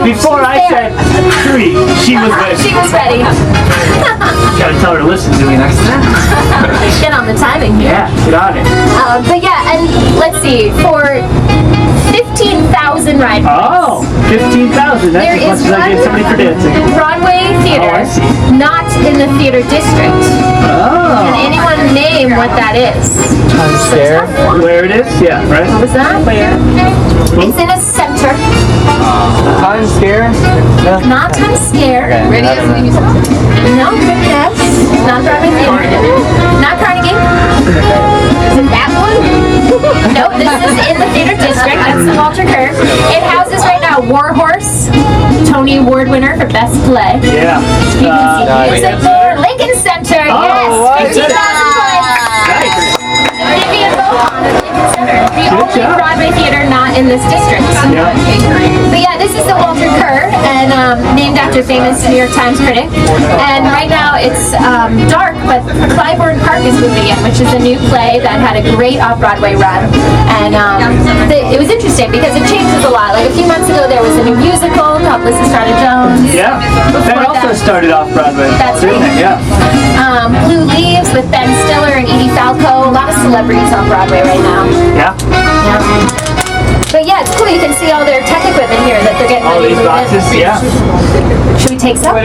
Before I said 3, she was ready. She was ready. Gotta tell her to listen to me next time. Get on the timing here. Yeah, get on it. But yeah, and let's see, for 15,000 ride points. Oh, 15,000. That's There as much is as I gave one somebody for dancing. Broadway theater, Oh, I see. not in the theater district. Oh. Can anyone name what that is? Where it is? Yeah, right? What was that? It's in a center. Times Square? Not Times Square. No, good guess. Not Broadway theater. Not Carnegie. Is it that one? No, this is in the theater district. That's the Walter Kerr. It houses right now Warhorse, Tony Award winner for Best Play. Yeah. You can see music for Lincoln Center. Yes, 15,000 points. Nice. Vivian Bohan of Lincoln Center. The only job. Broadway theater not in this district. Yeah. But yeah, this is the Walter Kerr, and named after famous New York Times critic. And right now it's dark, but Clybourne Park is moving in, which is a new play that had a great off-Broadway run. And it was interesting because it changes a lot. Like a few months ago, there was a new musical called Lisa Strada-Jones. Yeah. That also started off Broadway. That's right. Yeah. Blue Leaves with Ben Stiller and Edie Falco. A lot of celebrities on Broadway right now. Yeah. Yeah. But yeah, it's cool. You can see all their tech equipment here that they're getting All ready these to move boxes. in. Yeah. Should we take some?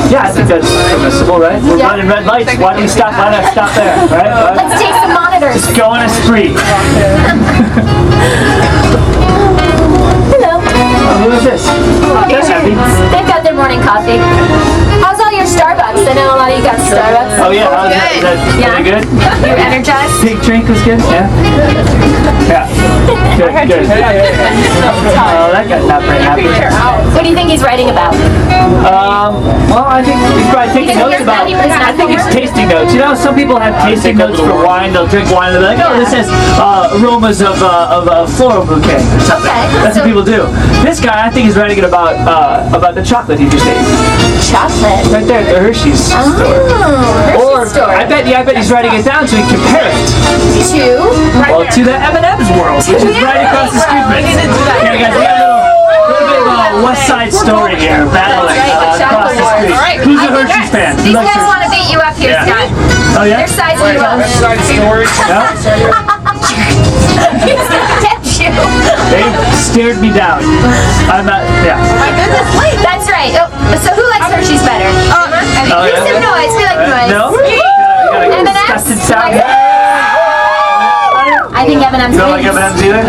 Yeah, I think that's permissible, right? We're Yeah. running red lights. Why do we stop? Why not stop there? Right? Let's take some monitors. Just go on a spree. Hello. Who is this? That's happy. They've got their morning coffee. How's all your Starbucks? I know a lot of you got Starbucks. Oh yeah, how's that? Is that Yeah. really good? You're energized? Pink drink was good? Yeah. Yeah. Good, good. Oh, that guy's not very happy. What do you think he's writing about? Well, I think he's probably taking notes about. I think it's tasting notes. You know, some people have tasting notes for wine. They'll drink wine and they're like, oh, this has aromas of a floral bouquet or something. Okay, That's so- what people do. This guy, I think he's writing it about the chocolate he just ate. Chocolate. Right there at the Hershey's store. Hershey's Or store. I bet he's writing it down so he can compare it. To the M&M's world, which is right across the street from us. Here, guys, we got a little bit of a West Side Story here, battling across the street. Who's a Hershey's fan? Who These likes guys Hershey's? want to beat you up here, Yeah. Scott. Oh yeah? They're sizing you up. Yeah? He's gonna catch you. They stared me down. I'm not. Yeah. That's right. Oh, So who likes Hershey's better? Oh, You yeah. said noise. We like noise. No? M&M's? Disgusted sound. I think M&M's. You don't like M&M's either?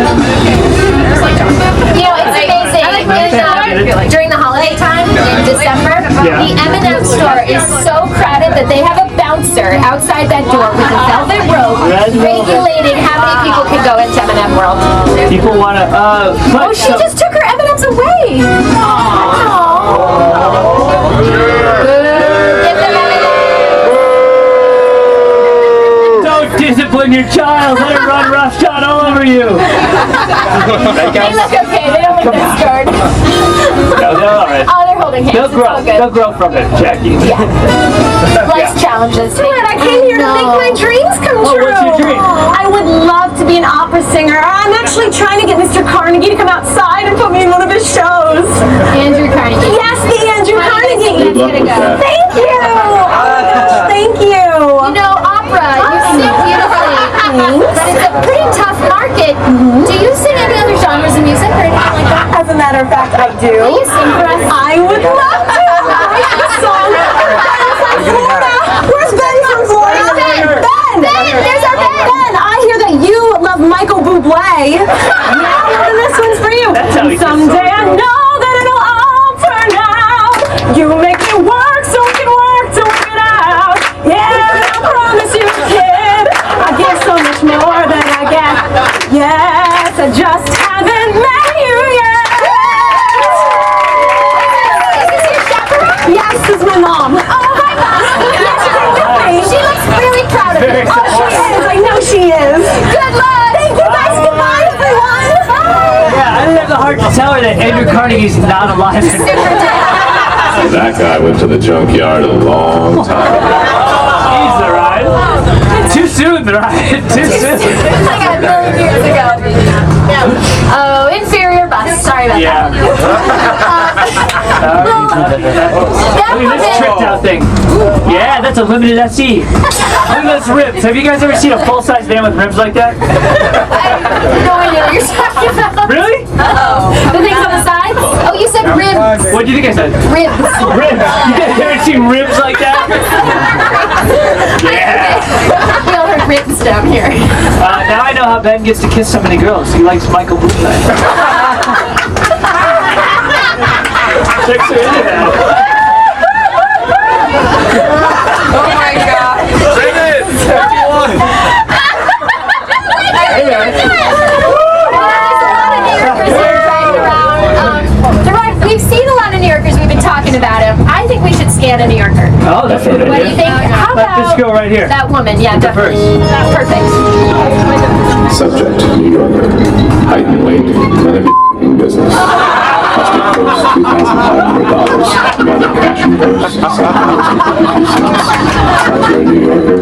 You know, it's amazing. During the holiday time in December, Yeah. the M&M store is so crowded that they have a bouncer outside that door with a velvet rope regulating how many people can go into M&M World. People want to, Oh, she just took her M&M's away. Give them M&M's. Don't discipline your child. Let her run roughshod all over you. They look okay. They don't look that scared. No, they're all right. Oh, they're holding hands. They'll It's grow. all good. They'll grow from it, Jackie. Life's challenges. I came here to make my dreams come Oh, true. what's your dream? I would love to be an opera singer. I'm actually trying to get Mr. Carnegie to come outside and put me in one of his shows. Andrew Carnegie. Yes, the Andrew Carnegie. Good luck with that. Thank you. Oh my gosh, thank you. You know, opera, you sing beautifully, but it's a pretty tough market. Do you sing any other genres of music or anything like that? As a matter of fact, I do. Will you sing for us? I would love to. Song. Florida. Where's Ben from Florida? Ben. Ben. There's our Ben. Ben, I hear that you love Michael Bublé. Yeah, well, this one's for you. That's how he gets Someday I over it. know that it'll all turn out. You make me work so we can work to work it out. Yeah, I promise you, kid. I give so much more than I get. Yes, I just haven't met you yet. Is this your chaperone? Yes, this is my mom. Oh, hi, Mom. Yes, she came with me. She looks really proud of Very you. Oh, she is. I know she is. Good luck. Thank you guys. Goodbye, everyone. Yeah, I didn't have the heart to tell her that Andrew Carnegie's not alive anymore. That guy went to the junkyard a long time ago. He's the ride. Too soon, the ride. Too soon. Like a million years ago. Oh, inferior bus. Sorry about Yeah. that. Look at this tricked out thing. Yeah, that's a limited SE. Look at those ribs. Have you guys ever seen a full-size van with ribs like that? No idea what you're talking about. Really? The things on the sides? Oh, you said ribs. What do you think I said? Ribs. Ribs. You guys ever seen ribs like that? Yeah. We all heard ribs down here. Now I know how Ben gets to kiss so many girls. He likes Michael Bublé. Chicks are into that. Oh my God. Bring it! Hey, man. We've seen a lot of New Yorkers. We've been talking about him. I think we should scan a New Yorker. Oh, that's a good What do you idea. think? How Let about this girl right here. that woman? Yeah, definitely. Perfect. Subject, New Yorker. Height and weight, none of your business. Plastic purse, $2,500. Another cash and purse, $7.52. If you're a New Yorker,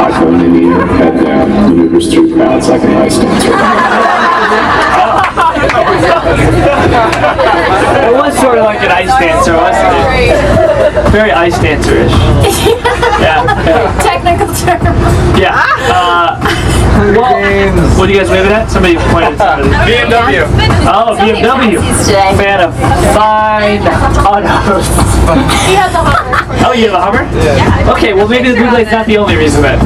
iPhone in ear, head down, maneuvers through crowds like an ice dancer. It was sort of like an ice dancer, wasn't it? Very ice dancer-ish. Yeah. Technical term. Yeah. Well, what are you guys waving at? Somebody pointed at somebody. BMW. Oh, BMW. Today. Fan of fine autos. He has a Hummer. Oh, you have a Hummer? Yeah. Okay, well maybe the Buglay's not the only reason then.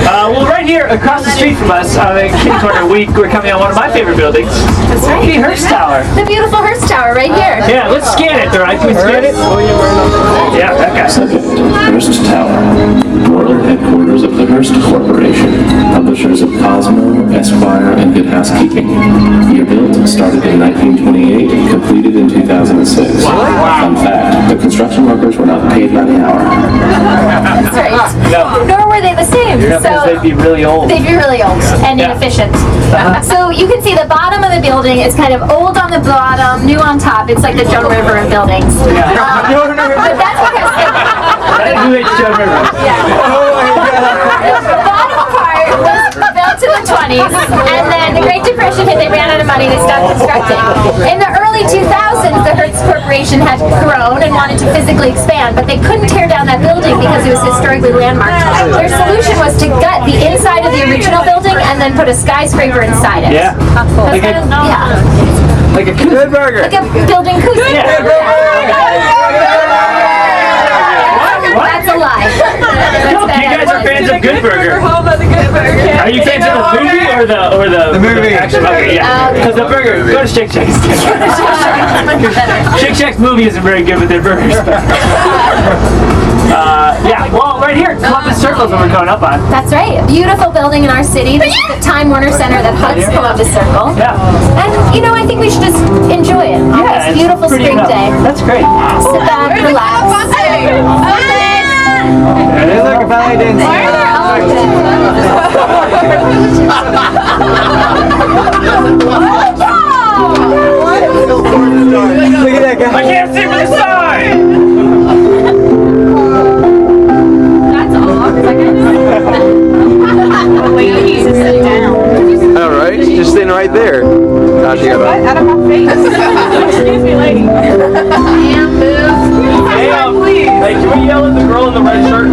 Well, right here across the street from us, on the kitty corner, we're coming on one of my favorite buildings. That's right. The Hearst Tower. The beautiful Hearst Tower right here. Yeah, let's scan it, all right? Can we scan it? Yeah, that guy. Subject, Hearst Tower. World headquarters of the Hearst Corporation. Publishers of Cosmo, Esquire, and Good Housekeeping. Year built, started in 1928, completed in 2006. Fun fact, the construction workers were not paid by the hour. That's right. No. Nor were they the same. Because So they'd be really old. they'd be really old and Yeah. inefficient. So you can see the bottom of the building is kind of old on the bottom, new on top. It's like the Joan River of buildings. But that's because That's who they Joan River. the bottom part was built in the 20s, and then the Great Depression hit. They ran out of money. They stopped constructing. In the early 2000s, the Hertz Corporation had grown and wanted to physically expand, but they couldn't tear down that building because it was historically landmarked. Their solution was to gut the inside of the original building and then put a skyscraper inside it. Yeah. That's Like kind a- of, yeah. Like a Good burger. Like a building koozie. That's a lie. No, you guys are fans of Good Burger. Are you fans of the movie or the movie? Actually, okay, yeah. Because the burger, go to Shake Shack's. Shake Shack's movie isn't very good with their burgers. Yeah, well, right here, Columbus Circle's what we're going up on. That's right. A beautiful building in our city. This is the Time Warner Center that hugs Columbus Circle. Yeah. And, you know, I think we should just enjoy it on Yeah, this beautiful pretty spring enough. day. That's great. Sit back, relax. It is like a ballet dance. Look at that guy. I can't see from the side! All right, just sitting right there. How'd you get up? Out of my face. Excuse me, lady. Hey, hey, can we yell at the girl in the red shirt?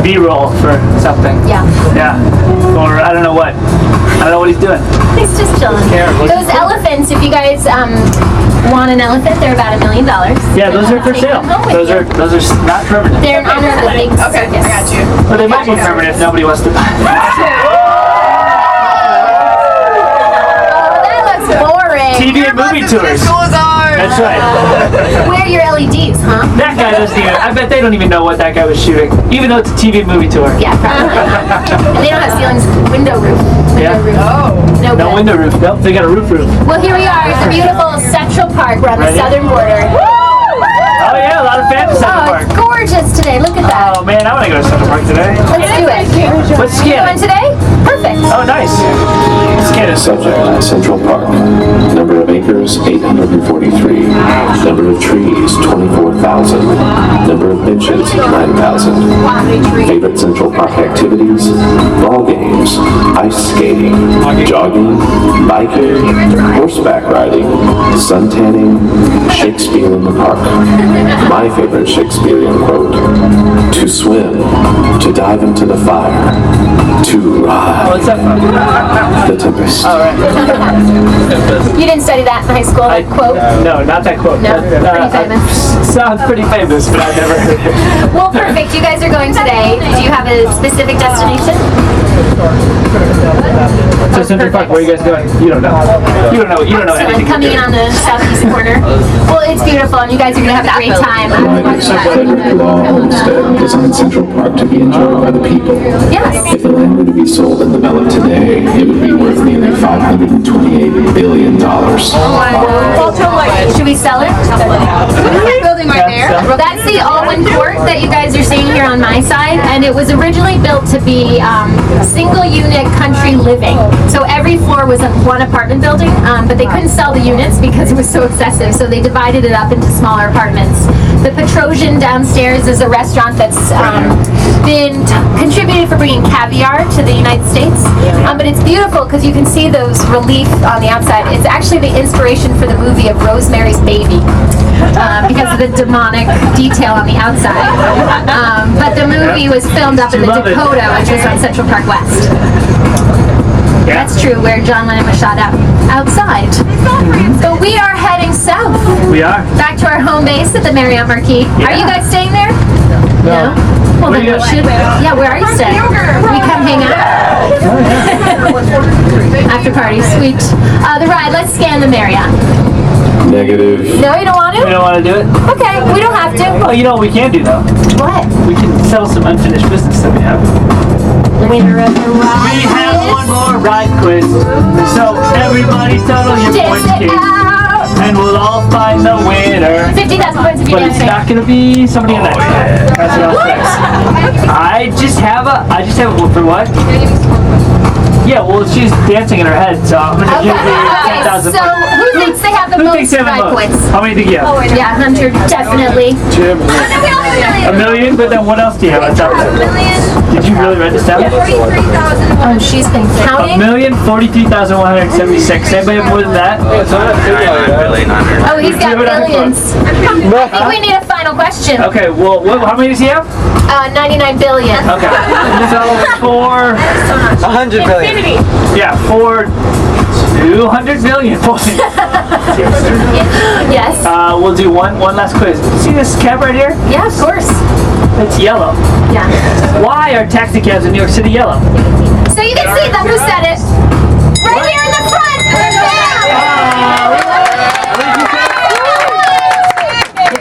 B-roll for something. Yeah. Yeah. Or I don't know what. I don't know what he's doing. He's just chilling. Those elephants, if you guys want an elephant, they're about $1 million. Yeah, those are for sale. Those are not permanent. They're in honor of the big circus. I got you. But they might be permanent if nobody wants to buy them. Oh, that looks boring. TV and movie tours. That's right. Where are your LEDs, huh? That guy doesn't even, I bet they don't even know what that guy was shooting. Even though it's a TV and movie tour. Yeah, probably. And they don't have ceilings, window roof. Yeah. No No good. window roof. Nope, they got a roof. Well, here we are at the beautiful Central Park. We're on the Ready? southern border. Oh yeah, a lot of fans at Central Oh, Park. it's gorgeous today. Look at that. Oh man, I want to go to Central Park today. Let's do it. Let's You scan going it. today? Perfect. Oh nice. Scan it. Subject, Central Park. Number of acres, 843. Number of trees, 24,000. Number of benches, 9,000. Favorite Central Park activities, ball games, ice skating, jogging, biking, horseback riding, sun tanning, Shakespeare in the park. My favorite Shakespearean quote, to swim, to dive into the fire, to ride What's that from? the tempest. All right. You didn't study that in high school, that quote? No, not that quote. No, pretty famous. Sounds pretty famous, but I've never heard it. Well, perfect. You guys are going today. Do you have a specific destination? So Central Park, where are you guys going? You don't know. You don't know. You don't know So I'm anything. coming in on the southeast corner. Well, it's beautiful, and you guys are going to have a great time. Private Frederick Law Homestead designed Central Park to be enjoyed by the people. Yes. If the land were to be sold and developed today, it would be worth nearly $528 billion. Well, tell like, should Should we sell it? Building right there. That's the Alwyn Court that you guys are seeing here on my side, and it was originally built to be single-unit country living. So every floor was one apartment building, but they couldn't sell the units because it was so excessive, so they divided it up into smaller apartments. The Petrosian downstairs is a restaurant that's been contributed for bringing caviar to the United States, but it's beautiful because you can see those relief on the outside. It's actually the inspiration for the movie of Rosemary's Baby because of the demonic detail on the outside. But the movie was filmed up in the Dakota, which is on Central Park West. That's true, where John Lennon was shot outside. But we are heading south. We are. Back to our home base at the Marriott Marquis. Yeah. Are you guys staying there? No. Well, then we should. Yeah, where are you staying? We come hang out. After party, sweet. The ride. Let's scan the Marriott. Negative. No, you don't want You to? don't want to do it? Okay, we don't have to. Oh, you know what we can do though? What? We can settle some unfinished business that we have. Winner of the ride. We have one more ride quiz. So everybody total your points, Dance it kids. out. And we'll all find the winner. 50,000 points if you But it's dance not gonna be somebody in that. That's what I'll fix. I just have a for what? Yeah, well she's dancing in her head, so I'm gonna give you Okay, 10,000 so points. who thinks they have the Who most thinks they have the ride most? points? How many think you have? Yeah, Hunter, definitely. Jim. Oh, no, we all have A million, but then what else do you have on top of that? Did you really write this down? Oh, she's been counting. 1,043,176. Anybody have more than that? Oh, he's got billions. I think we need a final question. Okay, well, how many does he have? 99 billion. Okay. So for 100 billion. yeah, for 200 million points. Yes. We'll do one last quiz. See this cab right here? Yeah, of course. It's yellow. Yeah. Why are taxi cabs in New York City yellow? So you can see them. Who said it? Right here in the front.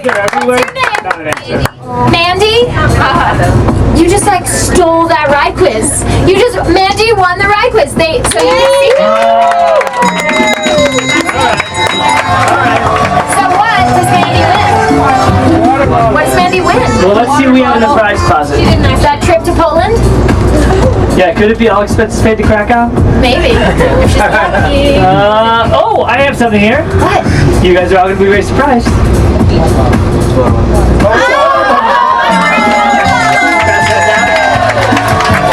They're everywhere. Not an answer. Mandy, you just like stole that ride quiz. Mandy won the ride quiz. So you can see them. So what does Mandy win? What does Mandy win? Well, let's see what we have in the prize closet. That trip to Poland? Yeah, could it be all expenses paid to Krakow? Maybe. If she's lucky. Oh, I have something here. What? You guys are all going to be very surprised.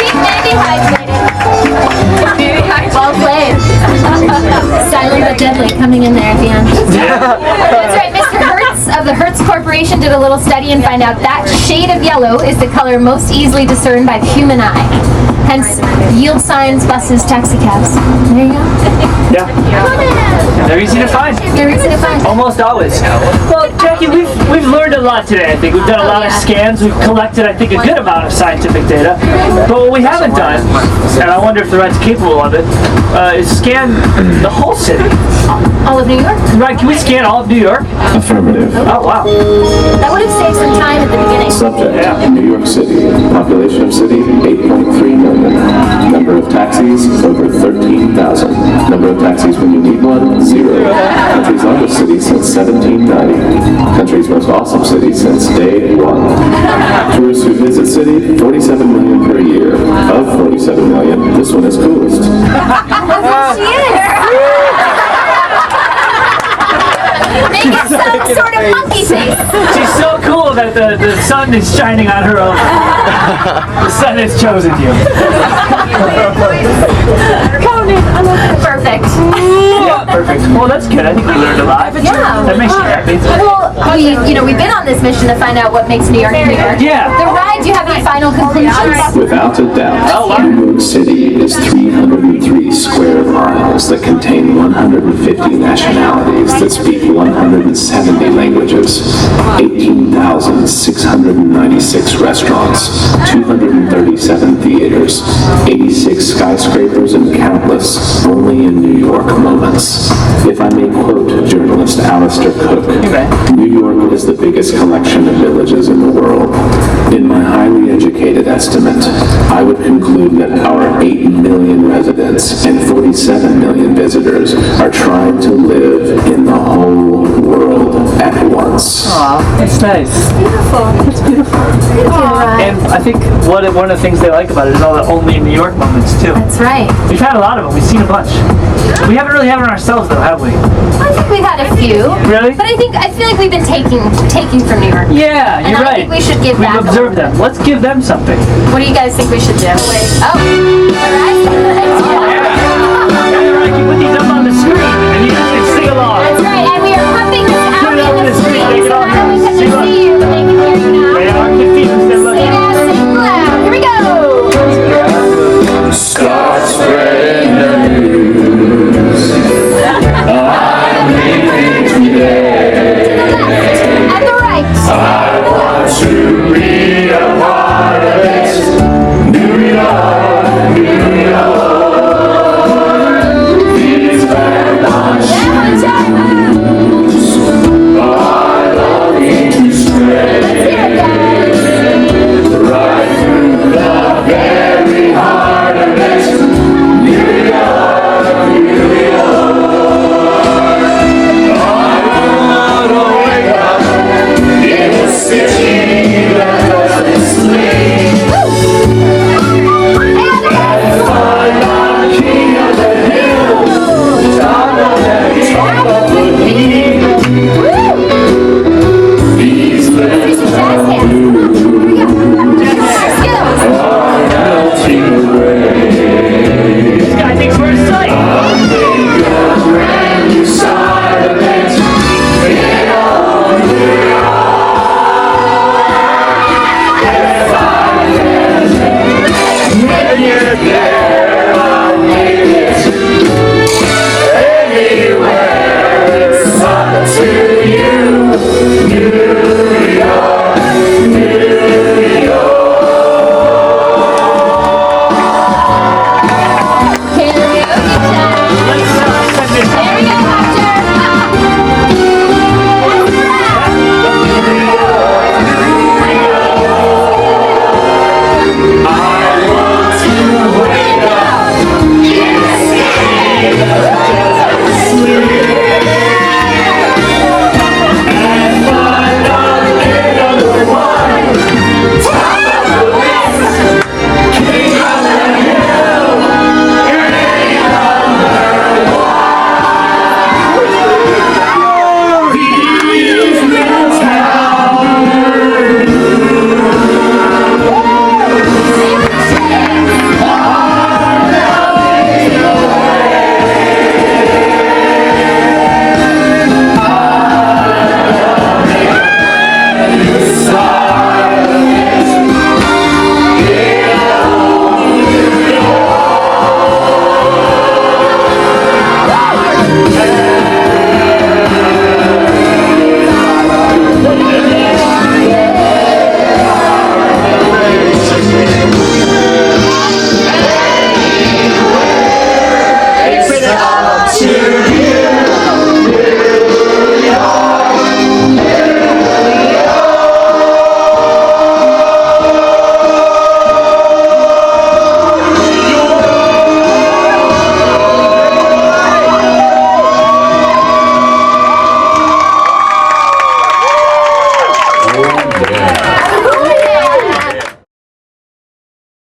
Keep Mandy hydrated. Well played. Silent but deadly coming in there at the end. That's right, Mr. Hertz of the Hertz Corporation did a little study and find out that shade of yellow is the color most easily discerned by the human eye. Hence, yield signs, buses, taxi cabs. There you go. Yeah. They're easy to find. They're easy to find. Almost always. Well, Jackie, we've learned a lot today. I think we've done a lot of scans. We've collected, I think, a good amount of scientific data. But what we haven't done, and I wonder if the right's capable of it, is scan the whole city. All of New York? Right? Can we scan all of New York? Affirmative. Oh wow. That would have saved some time at the beginning. Subject, Yeah. New York City. Population of city, 8.3 million. Number of taxis, over 13,000. Number of taxis when you need one, 0. Country's largest city since 1790. Country's most awesome city since day 1. Tourists who visit city, 47 million per year. Of 47 million, this one is coolest. She is. Make it some sort of monkey face. She's so cool that the sun is shining on her own. The sun has chosen you. Perfect. Yeah, perfect. Well, that's good. I think we learned a lot. Yeah. That makes you happy. Well, we've been on this mission to find out what makes New York New York. Yeah. The ride, do you have any final conclusions? Without a doubt, New York City is 303 square miles that contain 150 nationalities that speak 170 languages, 18,696 restaurants, 237 theaters, 86 skyscrapers, and countless only in New York moments. If I may quote journalist Alistair Cook, New York is the biggest collection of villages in the world. In my highly educated estimate, I would conclude that our 8 million residents and 47 million visitors are trying to live in the whole world moments. That's nice. And I think one of the things they like about it is all the only in New York moments too. That's right. We've had a lot of them. We've seen a bunch. We haven't really had one ourselves though, have we? I think we've had a few. Really? But I feel like we've been taking from New York. Yeah, And you're I right. think we should give We've back. observed them. Let's give them something. What do you guys think we should do? Oh, all right. Yeah, right. You put these up